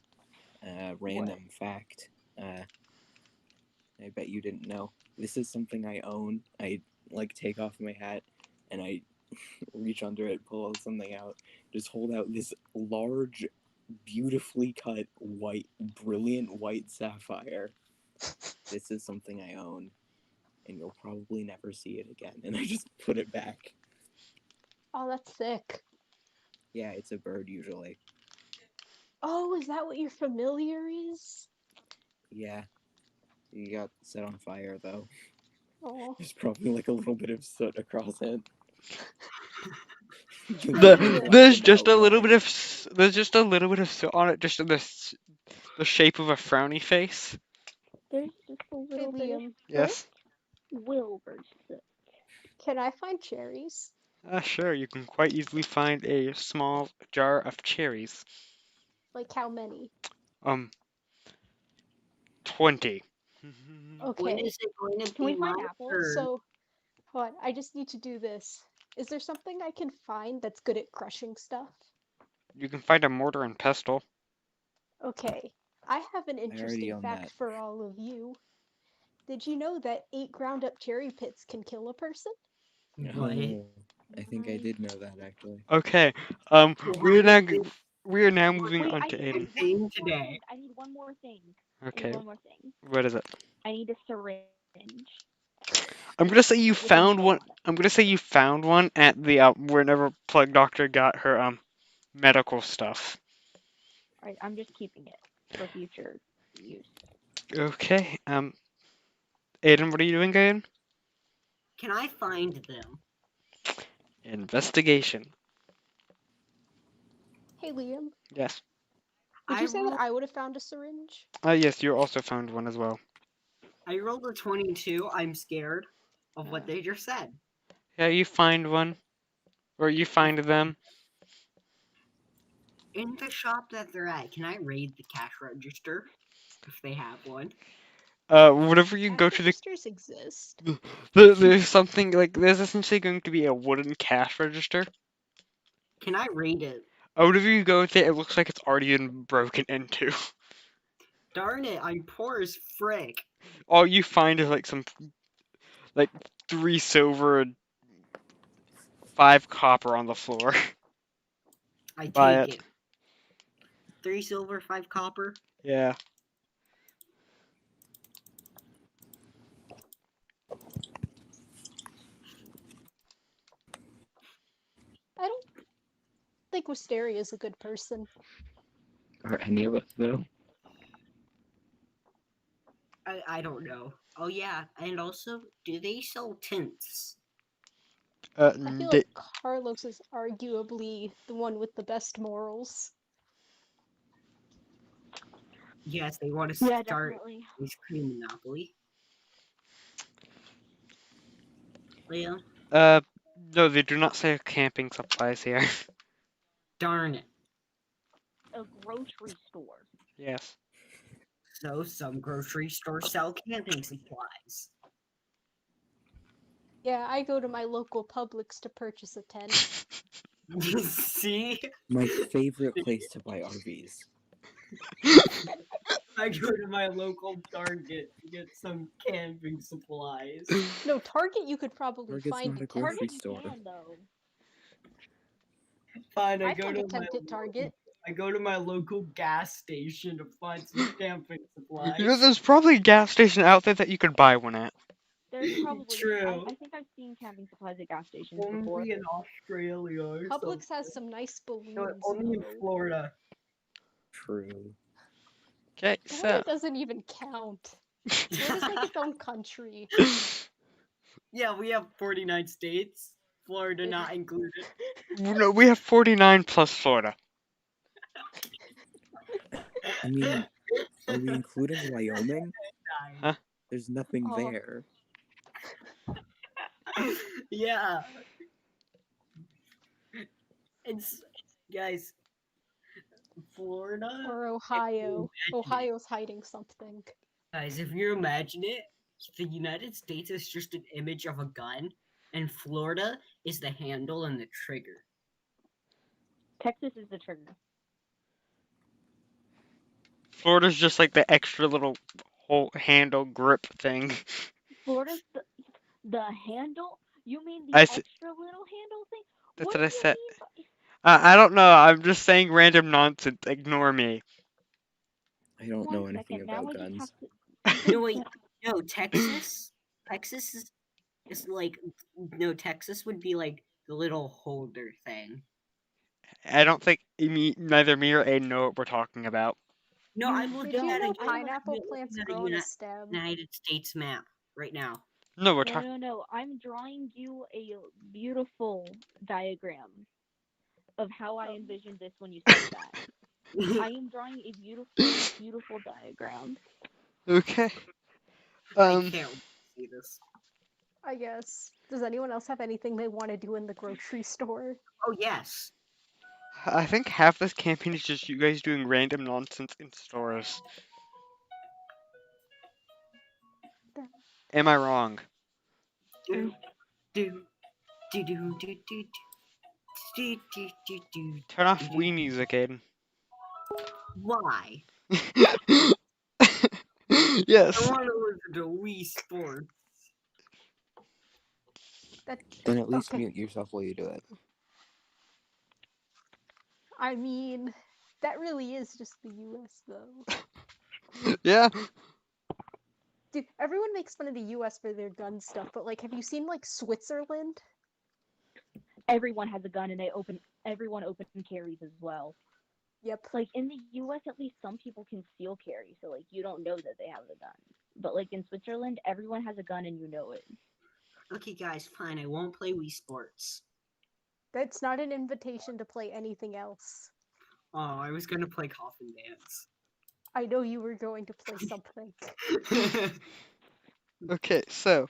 Random fact. I bet you didn't know. This is something I own. I like take off my hat and I reach under it, pull something out, just hold out this large, beautifully cut white, brilliant white sapphire. This is something I own, and you'll probably never see it again. And I just put it back. Oh, that's sick. Yeah, it's a bird usually. Oh, is that what your familiar is? Yeah, you got set on fire though. Oh. There's probably like a little bit of soot across it. Liam. There's just a little bit of there's just a little bit of soot on it, just in the shape of a frowny face. There's just a Hey, little bit of Liam. soot. Yes. Wilbur soot. Can I find cherries? Sure, you can quite easily find a small jar of cherries. Like how many? 20. When Okay, is it going to Can we be my find apples? turn? so hold on, I just need to do this. Is there something I can find that's good at crushing stuff? You can find a mortar and pestle. Okay, I have an I already interesting own fact that. for all of you. Did you know that 8 ground up cherry pits can kill a person? What? Oh, I think I did know that actually. Okay, What we are is now this we are now moving Wait, on I to need Aiden. one thing more today? thing. I need one more thing. I need Okay, one more thing. what is it? I need a syringe I'm gonna say you with a found needle one. on it. I'm gonna say you found one at the wherever Plug Doctor got her medical stuff. Alright, I'm just keeping it for future use. Okay, Aiden, what are you doing, Aiden? Can I find them? Investigation. Hey Liam, Yes. did I you say that rolled. I would have found a syringe? Yes, you also found one as well. I rolled a 22. I'm scared of what Uh, they just said. yeah, you find one, or you find them. In the shop that they're at, can I raid the cash register if they have one? Whenever you Cash go to registers exist. there's something like there's essentially going to be a wooden cash register. Can I raid it? Whenever you go there, it looks like it's already been broken into. Darn it, I'm poor as frick. All you find is like some like 3 silver and 5 copper on the floor. I Buy take it. it. 3 silver, 5 copper. Yeah. I don't think Wisteria is a good person. Are any of us though? I don't know. Oh yeah, and also, do they sell tints? I feel They, like Carlos is arguably the one with the best morals. Yes, they want to Yeah, start definitely. ice cream monopoly. Liam, uh, no, they do not sell camping supplies here. darn it. A grocery store. Yes. So some grocery stores sell camping supplies. Yeah, I go to my local Publix to purchase a tent. See? My favorite place to buy RVs. I go to my local Target to get some camping supplies. No, Target you could probably Target's find not a a tent. grocery Target you store. can though. Fine, I found a tent at Target. I go to my local gas station to find some camping You know, supplies. there's probably a gas station out there that you could buy one at. There's probably True. I think I've seen camping supplies at gas stations before. Only in Australia or something. Publix has some nice No, balloons only in though. Florida. True. Okay, Florida so. doesn't even count. Florida's like its own country. Yeah, we have 49 states. Florida It- not included. No, we have 49 plus Florida. I mean, are we including Wyoming? Huh? There's nothing Oh. there. Yeah. It's guys, Florida. Or If Ohio. you imagine it, Ohio's hiding something. guys, if you imagine it, the United States is just an image of a gun, and Florida is the handle and the trigger. Texas is the trigger. Florida's just like the extra little whole handle grip thing. Florida's the handle? You mean the I extra little handle thing? That's What what I do you said. mean by I don't know. I'm just saying random nonsense. Ignore me. I don't know one anything second? Now about I just have guns. to No wait, no Texas. Texas is like no Texas would be like the little holder thing. I don't think neither me or Aiden know what we're talking about. No, You I'm Did looking you at don't. know a I'm pineapple plants grow on a stem? United States map right now. No, we're no, talking. no, no. I'm drawing you a beautiful diagram of how I envisioned this when you said that. I am drawing a beautiful, beautiful diagram. Okay. I Um. can't see this. I guess. Does anyone else have anything they want to do in the grocery store? Oh yes. I think half this campaign is just you guys doing random nonsense in stores. Am I wrong? Do do do do do do do do do do. Turn off Wii music, Aiden. Why? I Yes. want to listen to Wii Sports. That Then at least okay. mute yourself while you do it. I mean, that really is just the US though. Yeah. Dude, everyone makes fun of the US for their gun stuff, but like, have you seen like Switzerland? Everyone has a gun and everyone open carries as well. Yep. Like in the US at least some people can still carry, so like you don't know that they have a gun. But like in Switzerland, everyone has a gun and you know it. Okay, guys, fine. I won't play Wii Sports. That's not an invitation to play anything else. Oh, I was gonna play Coffin Dance. I know you were going to play something. Okay, so,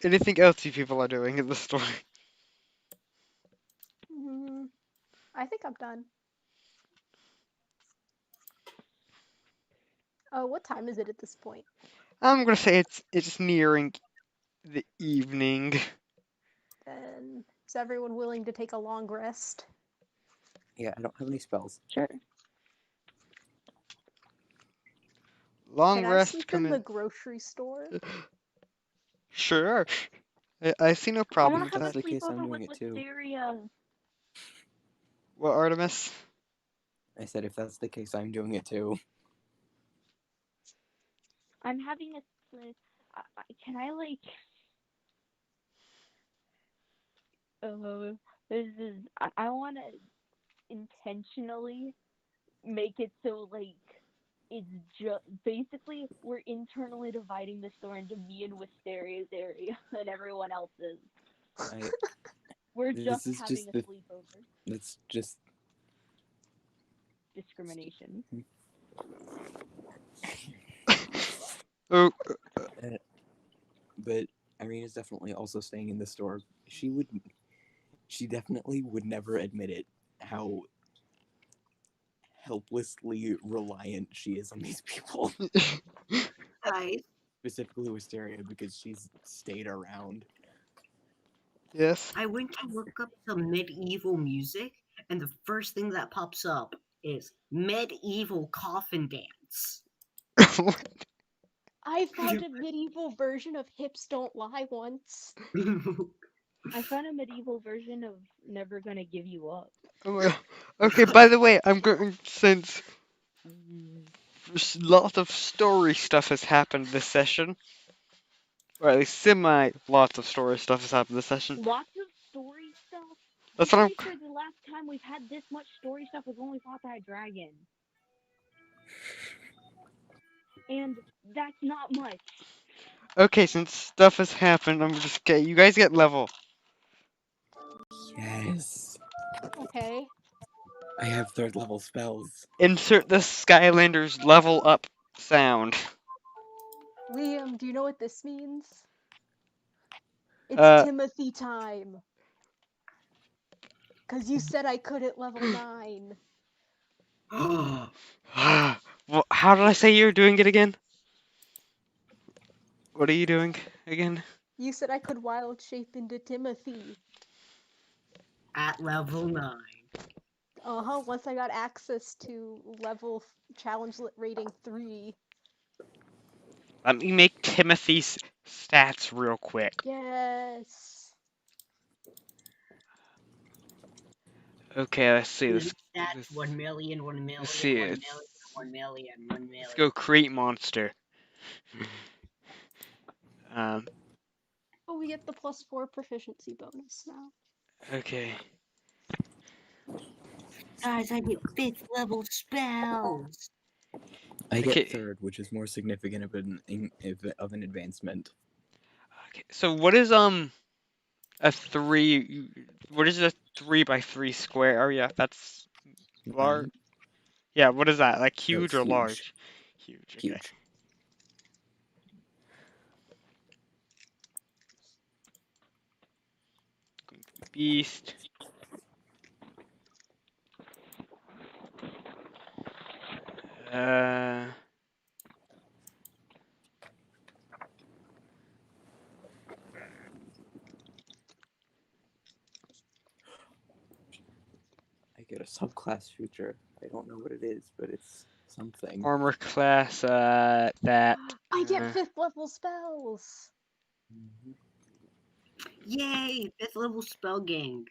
anything else you people are doing in the store? I think I'm done. Oh, what time is it at this point? I'm gonna say it's nearing the evening. Then is everyone willing to take a long rest? Yeah, I don't have any spells. Sure. Long Can I rest sleep in the coming. grocery store? Sure. I see no I problem want with to have That's a that. the case, I'm sleepover with doing it too. Wisteria. What, Artemis? I said if that's the case, I'm doing it too. I'm having a. Can I like? This is. I want to intentionally make it so like it's just basically we're internally dividing the store into me and Wisteria's area and everyone else's. We're just This is having just a the. sleepover. That's just. Discrimination. Oh, But Irene is definitely also staying in the store. She definitely would never admit it. How helplessly reliant she is on these people. Guys, Specifically Wisteria, because she's stayed around. yes. I went to look up some medieval music, and the first thing that pops up is medieval coffin dance. I found a medieval version of Hips Don't Lie once. I found a medieval version of Never Gonna Give You Up. Oh my God. Okay, by the way, I'm going since lots of story stuff has happened this session, or at least semi lots of story stuff has happened this session. Lots of story stuff. I'm That's what I'm. pretty sure the last time we've had this much story stuff was when we fought that dragon. And that's not much. Okay, since stuff has happened, I'm just okay. You guys get level. Yes. Okay. I have third level spells. Insert the Skylanders level up sound. Liam, do you know what this means? It's Uh, Timothy time. Cause you said I could at level 9. well, how did I say you're doing it again? What are you doing again? You said I could wild shape into Timothy. At level 9. Once I got access to level challenge rating 3. Let me make Timothy's stats real quick. Yes. Okay, let's see. Stats 1 million, 1 million, Let's 1 see. million, 1 million, 1 million. Let's go create monster. Um. Oh, we get the +4 proficiency bonus now. Okay. Guys, I get 5th level spells. I Okay. get third, which is more significant of an advancement. Okay. So what is a 3? What is a 3 by 3 square? Oh yeah, that's large. Yeah. What is that? Like So huge it's or huge. large? Huge. Okay. Huge. beast. I get a subclass feature. I don't know what it is, but it's something. Armor class, that. I get 5th level spells. Yay! 5th level spell gang.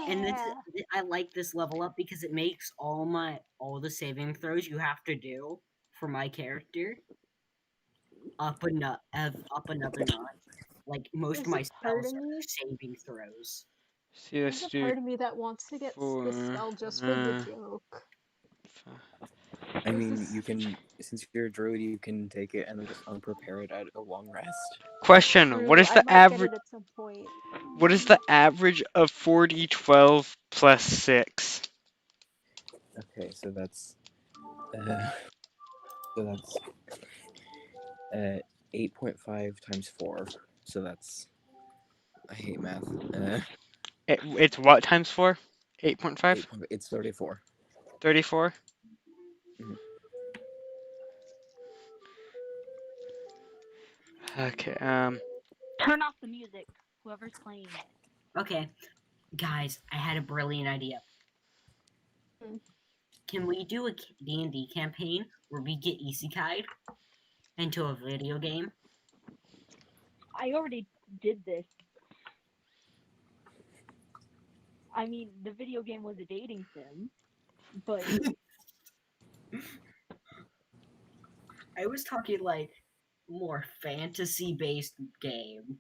And Yeah. I like this level up because it makes all the saving throws you have to do for my character up another notch. Like most of There's a my part spells of are me. saving throws. See, There's let's a do part of me that wants to get the 4. spell just for the joke. I This mean, is- you can, since you're a druid, you can take it and then just unprepare it at a long rest. Question: What True, is I the might get average? it at some point. What is the average of 4d12 plus 6? Okay, so that's uh, so that's 8.5 times 4. So that's, I hate math. It's what times 4? 8.5? It's 34. 34? Mhm. Okay, Turn off the music, whoever's playing it. Okay, guys, I had a brilliant idea. Hmm. Can we do a D&D campaign where we get isekai'd into a video game? I already did this. I mean, the video game was a dating sim, but I was talking like more fantasy-based game.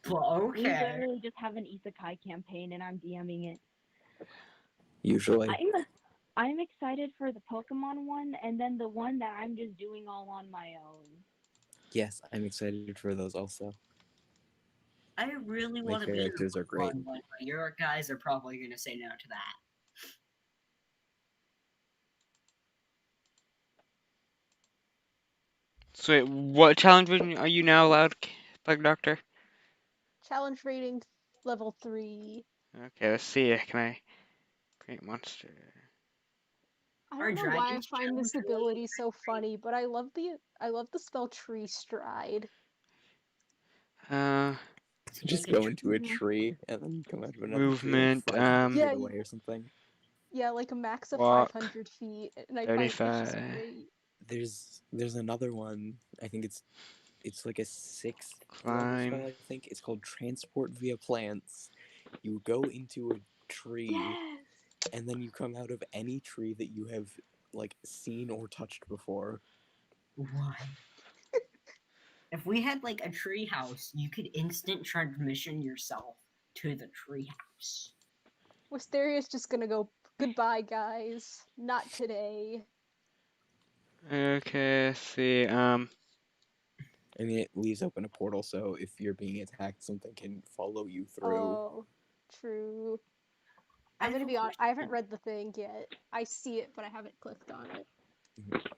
But we okay. literally just have an isekai campaign, and I'm DMing it. Usually. I'm excited for the Pokemon one, and then the one that I'm just doing all on my own. Yes, I'm excited for those also. I really My want to be in characters the are great. Pokemon one, but your guys are probably going to say no to that. so wait, what challenge are you now allowed, Bug Doctor? Challenge rating level 3. Okay, let's see. Can I create monster? I Are don't know why I dragons find challenge this ability so funny, but I love the spell tree stride. Uh, Just like a go into a Mhm. tree and then come out of another tree like movement, 500 feet Yeah, away or something. yeah, like a max of walk, 500 feet, and I find it's just 35, great. There's another one. I think it's like a 6th level climb. spell. I think it's called transport via plants. You go into a tree Yes. and then you come out of any tree that you have like seen or touched before. what? If we had like a tree house, you could instant transmission yourself to the tree house. Wisteria's just gonna go, goodbye, guys. Not today. Okay, let's see. I mean, it leaves open a portal, so if you're being attacked, something can follow you through. Oh, true. I I'm have gonna a be honest, I haven't question. read the thing yet. I see it, but I haven't clicked on it. Mhm.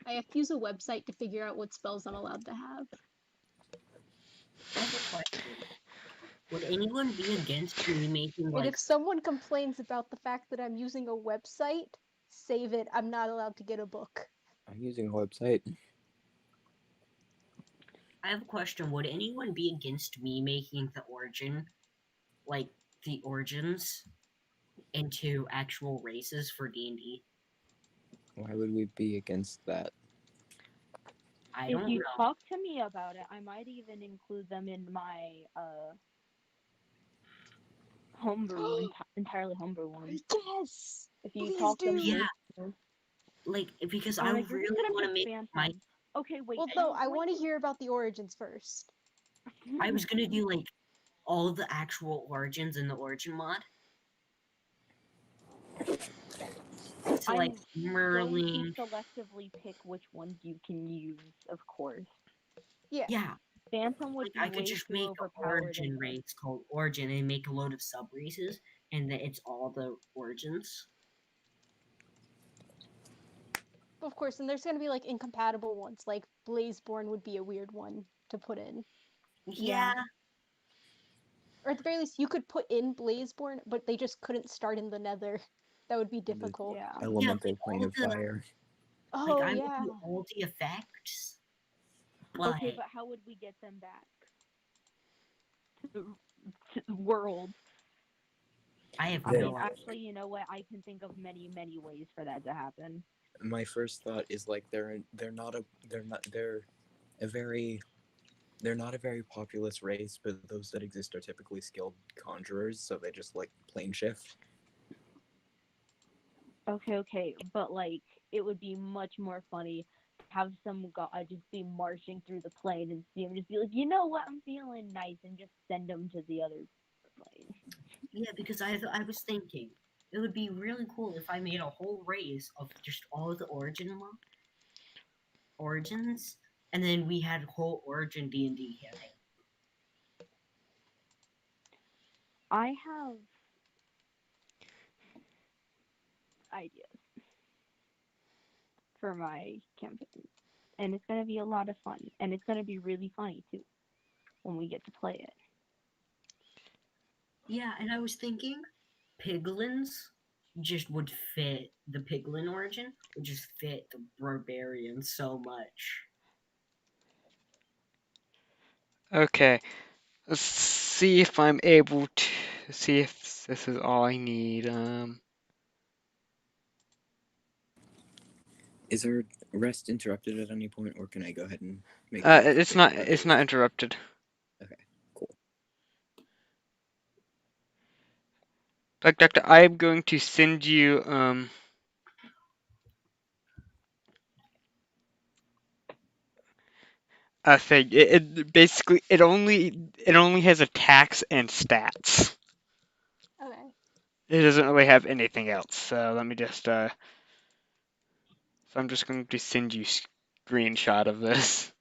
I have to use a website to figure out what spells I'm allowed to have. I have a question. Would anyone be against me making And like if someone complains about the fact that I'm using a website, save it. I'm not allowed to get a book. I'm using a website. I have a question. Would anyone be against me making like the origins, into actual races for D&D? Why would we be against that? I If don't you know. talk to me about it, I might even include them in my homebrew, entirely homebrew one. Yes! If you Please talk them do! Yeah, through, like because I I'm like, you're just really gonna want pick to make my. Phantom. Okay, wait, Well, I no, don't I like want to hear about the origins first. I was gonna do like all the actual origins in the origin mod. So like I'm going to Merlin. selectively pick which ones you can use, of course. Yeah. Yeah, Phantom would like be I could way just too make an overpowered in origin this. race called Origin and make a load of sub races, and then it's all the origins. Of course, and there's gonna be like incompatible ones, like Blazeborn would be a weird one to put in. Yeah, Or at the very least, you could put in Blazeborn, but they just couldn't start in the Nether. That would be difficult. Yeah. Elemental but plane all of the fire. Oh I'm yeah. into all the effects, but Okay, but how would we get them back to the world? I have I They- mean, no idea. actually, you know what? I can think of many, many ways for that to happen. My first thought is like they're a very they're not a very populous race, but those that exist are typically skilled conjurers, so they just like plane shift. Okay, but like it would be much more funny to have some god just be marching through the plane and see him just be like, you know what, I'm feeling nice, and just send him to the other plane. Yeah, because I was thinking it would be really cool if I made a whole race of just all the origins, and then we had whole origin D&D campaign. I have ideas for my campaign, and it's gonna be a lot of fun, and it's gonna be really funny too when we get to play it. Yeah, and I was thinking piglins just would fit the piglin origin would just fit the barbarian so much. Okay, let's see if I'm able to see if this is all I need. Is our rest interrupted at any point, or can I go ahead and make the It's not interrupted. Okay, cool. Like Doctor, I am going to send you a thing. It basically it only has attacks and stats. Okay. It doesn't really have anything else. So let me just so I'm just going to send you screenshot of this.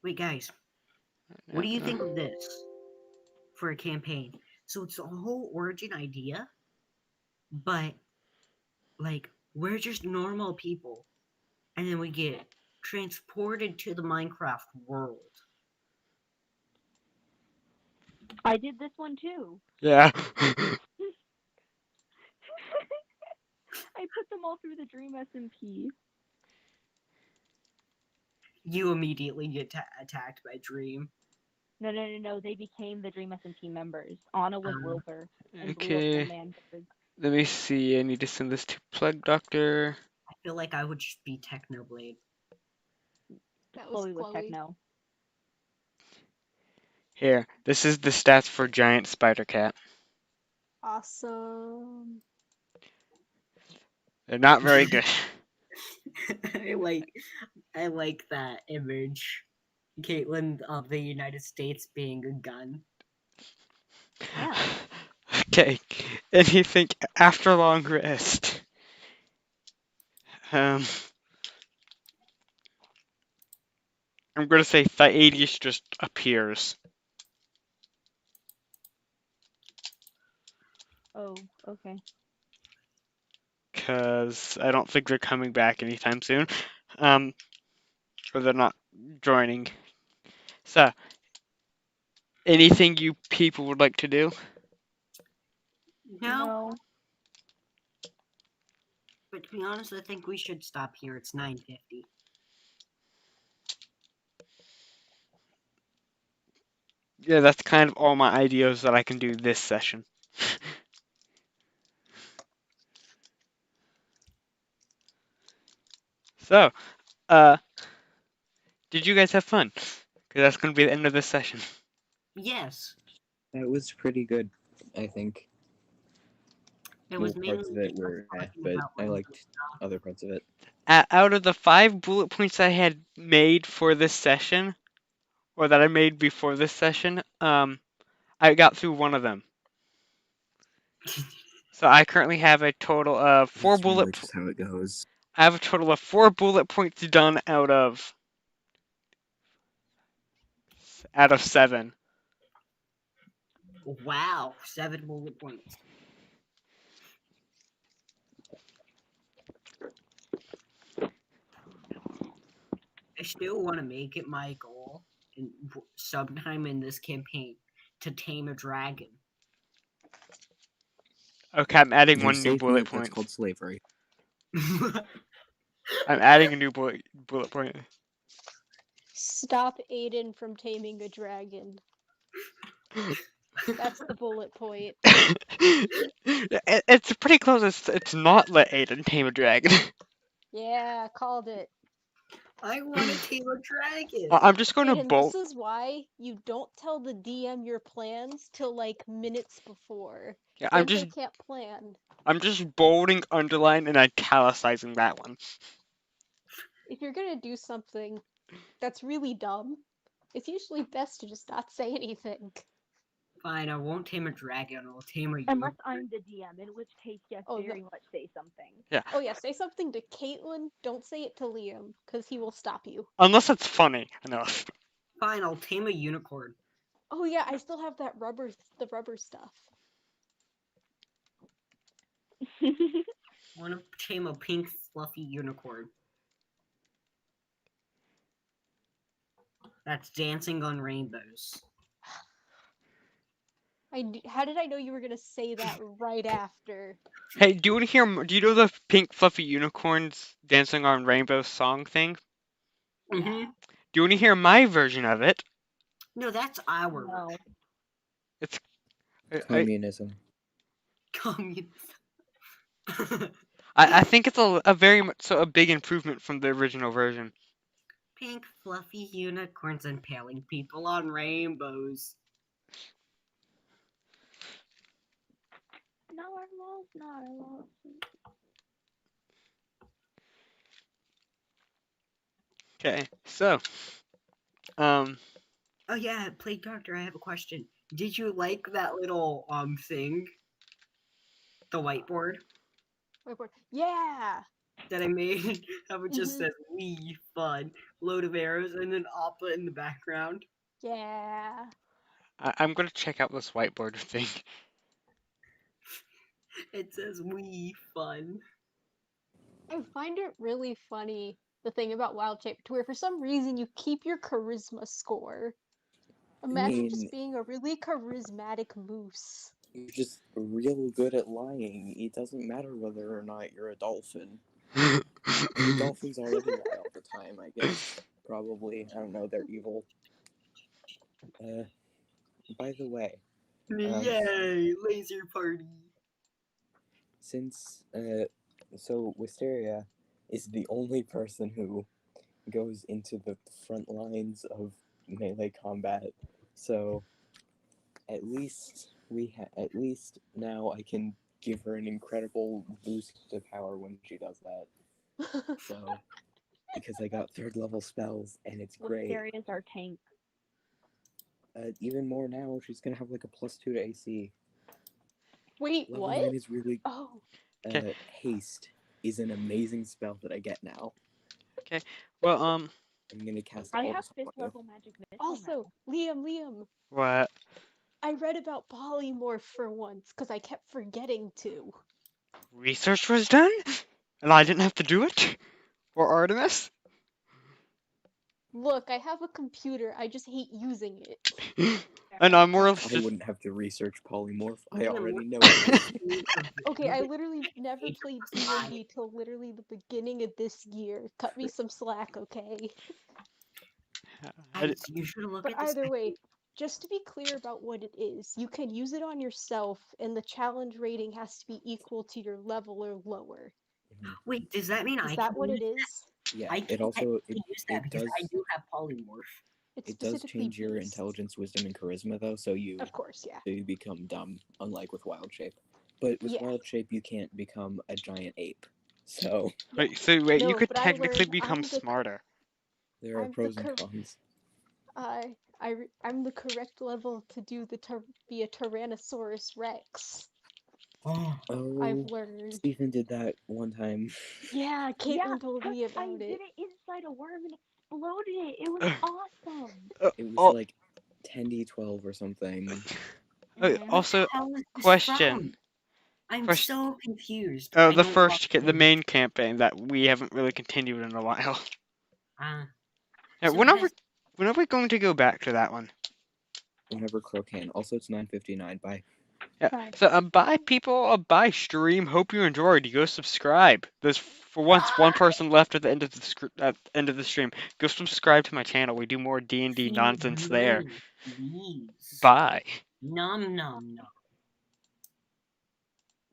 Wait, guys, what do you think of this for a campaign? So it's a whole origin idea, but like we're just normal people, and then we get transported to the Minecraft world. I did this one too. Yeah. I put them all through the Dream SMP. You immediately get attacked by Dream. No. They became the Dream SMP members. Anna was Uh, Wilbur and blew up the Okay. man bird. Let me see. I need to send this to Plug Doctor. I feel like I would just be Technoblade. That was Chloe was Chloe. Techno. Here. This is the stats for Giant Spider Cat. Awesome. They're not very good. I like I like that image. Caitlin of the United States being a gun. Yeah. Okay. Anything after long rest? Um, I'm gonna say Thaiadius just appears. Oh, okay. Cause I don't think they're coming back anytime soon. Um, or they're not joining. So, anything you people would like to do? No, No. but to be honest, I think we should stop here. It's 9:50. Yeah, that's kind of all my ideas that I can do this session. So, uh, did you guys have fun? Because that's going to be the end of this session. Yes, That was pretty good, I think. it Well, was mainly parts of it just us were talking but about I random liked stuff. other parts of it. Out of the 5 bullet points I had made for this session, or that I made before this session, I got through one of them. So I currently have a total of That's really just how it goes. I have a total of 4 bullet points done out of 7. Wow, 7 bullet points. I still want to make it my goal sometime in this campaign to tame a dragon. Okay, I'm adding You're one new safe in bullet that that's point. called slavery. I'm adding a new bullet point. Stop Aiden from taming a dragon. That's the bullet point. It's pretty close. It's not let Aiden tame a dragon. Yeah, called it. I want to tame a dragon. I'm just going to Aiden, this bolt. is why you don't tell the DM your plans till like minutes before. Yeah, Then they can't plan. I'm just bolding, underlining, and italicizing that one. If you're gonna do something that's really dumb, it's usually best to just not say anything. Fine, I won't tame a dragon. I'll tame a Unless unicorn. I'm the DM, in which case, yes, Oh, very much say something. Yeah. Oh yeah, say something to Caitlin. Don't say it to Liam, because he will stop you. Unless it's funny enough. Fine, I'll tame a unicorn. Oh yeah, I still have the rubber stuff. I want to tame a pink fluffy unicorn. That's dancing on rainbows. How did I know you were gonna say that right after? Hey, do you want to hear? Do you know the pink fluffy unicorns dancing on rainbow song thing? Yeah. Mm-hmm. Do you want to hear my version of it? No, that's our No. It's Communism. communism. I think it's a very much so a big improvement from the original version. Pink fluffy unicorns impaling people on rainbows. Narwhals. Okay, so Oh yeah, Plague Doctor, I have a question. Did you like that little thing? The whiteboard Whiteboard. Yeah. that I made? How it just Mhm. says "we fun," load of arrows, and then Appa in the background. Yeah. I'm gonna check out this whiteboard thing. It says "we fun." I find it really funny the thing about Wild Shape to where for some reason you keep your charisma score. Imagine mean- just being a really charismatic moose. You're just real good at lying. It doesn't matter whether or not you're a dolphin. The dolphins already lie all the time, I guess. Probably. I don't know, they're evil. By the way, Yay, laser party! since, so Wisteria is the only person who goes into the front lines of melee combat, so at least at least now I can give her an incredible boost to power when she does that. So because I got 3rd level spells and it's great. Wisteria's our tank. Even more now, she's gonna have like a +2 to AC. Wait, Level what? 9 is really Oh. haste is an amazing spell that I get now. Okay, well I'm gonna cast I all have this on 5th you. level magic missile Also, now. Liam, what? I read about polymorph for once because I kept forgetting to. Research was done, and I didn't have to do it, or Artemis. Look, I have a computer. I just hate using it. And I'm more or less I just wouldn't have to research polymorph. I Yeah, already what know the it. speed of the- Okay, look I at literally never Age of played Spy. D&D till literally the beginning of this year. Cut me some slack, okay? Guys, you should look But at this. either way, just to be clear about what it is, you can use it on yourself, and the challenge rating has to be equal to your level or lower. Wait, does that mean Is I that can what use it is? Yeah, I it can also technically use that because I does do have polymorph. It's it does specifically change your beast. intelligence, wisdom, and charisma though, so you Of course, yeah. become dumb, unlike with wild shape. But with Yeah. wild shape, you can't become a giant ape. So wait. You No, could but I technically learned become I'm the smarter. there are I'm the pros and cons. I'm the correct level to do be a Tyrannosaurus Rex. Oh, I've Oh, learned. Stephen did that one time. Yeah, Caitlin Yeah, told me I about did it. it inside a worm and exploded it. It was awesome. It was Oh, like 10d12 or something. also, how is this question. from? I'm Question. so confused. Oh, I the don't the main campaign that we haven't really continued in a while. Yeah, So when are has we going to go back to that one? Whenever Crow can. Also, it's 9:59. Bye. Yeah. Bye. So bye people, bye stream. Hope you enjoyed. You go subscribe. There's for once one person left at the end of the stream. Go subscribe to my channel. We do more D&D feed nonsense there. me, please. Bye. Nom nom nom.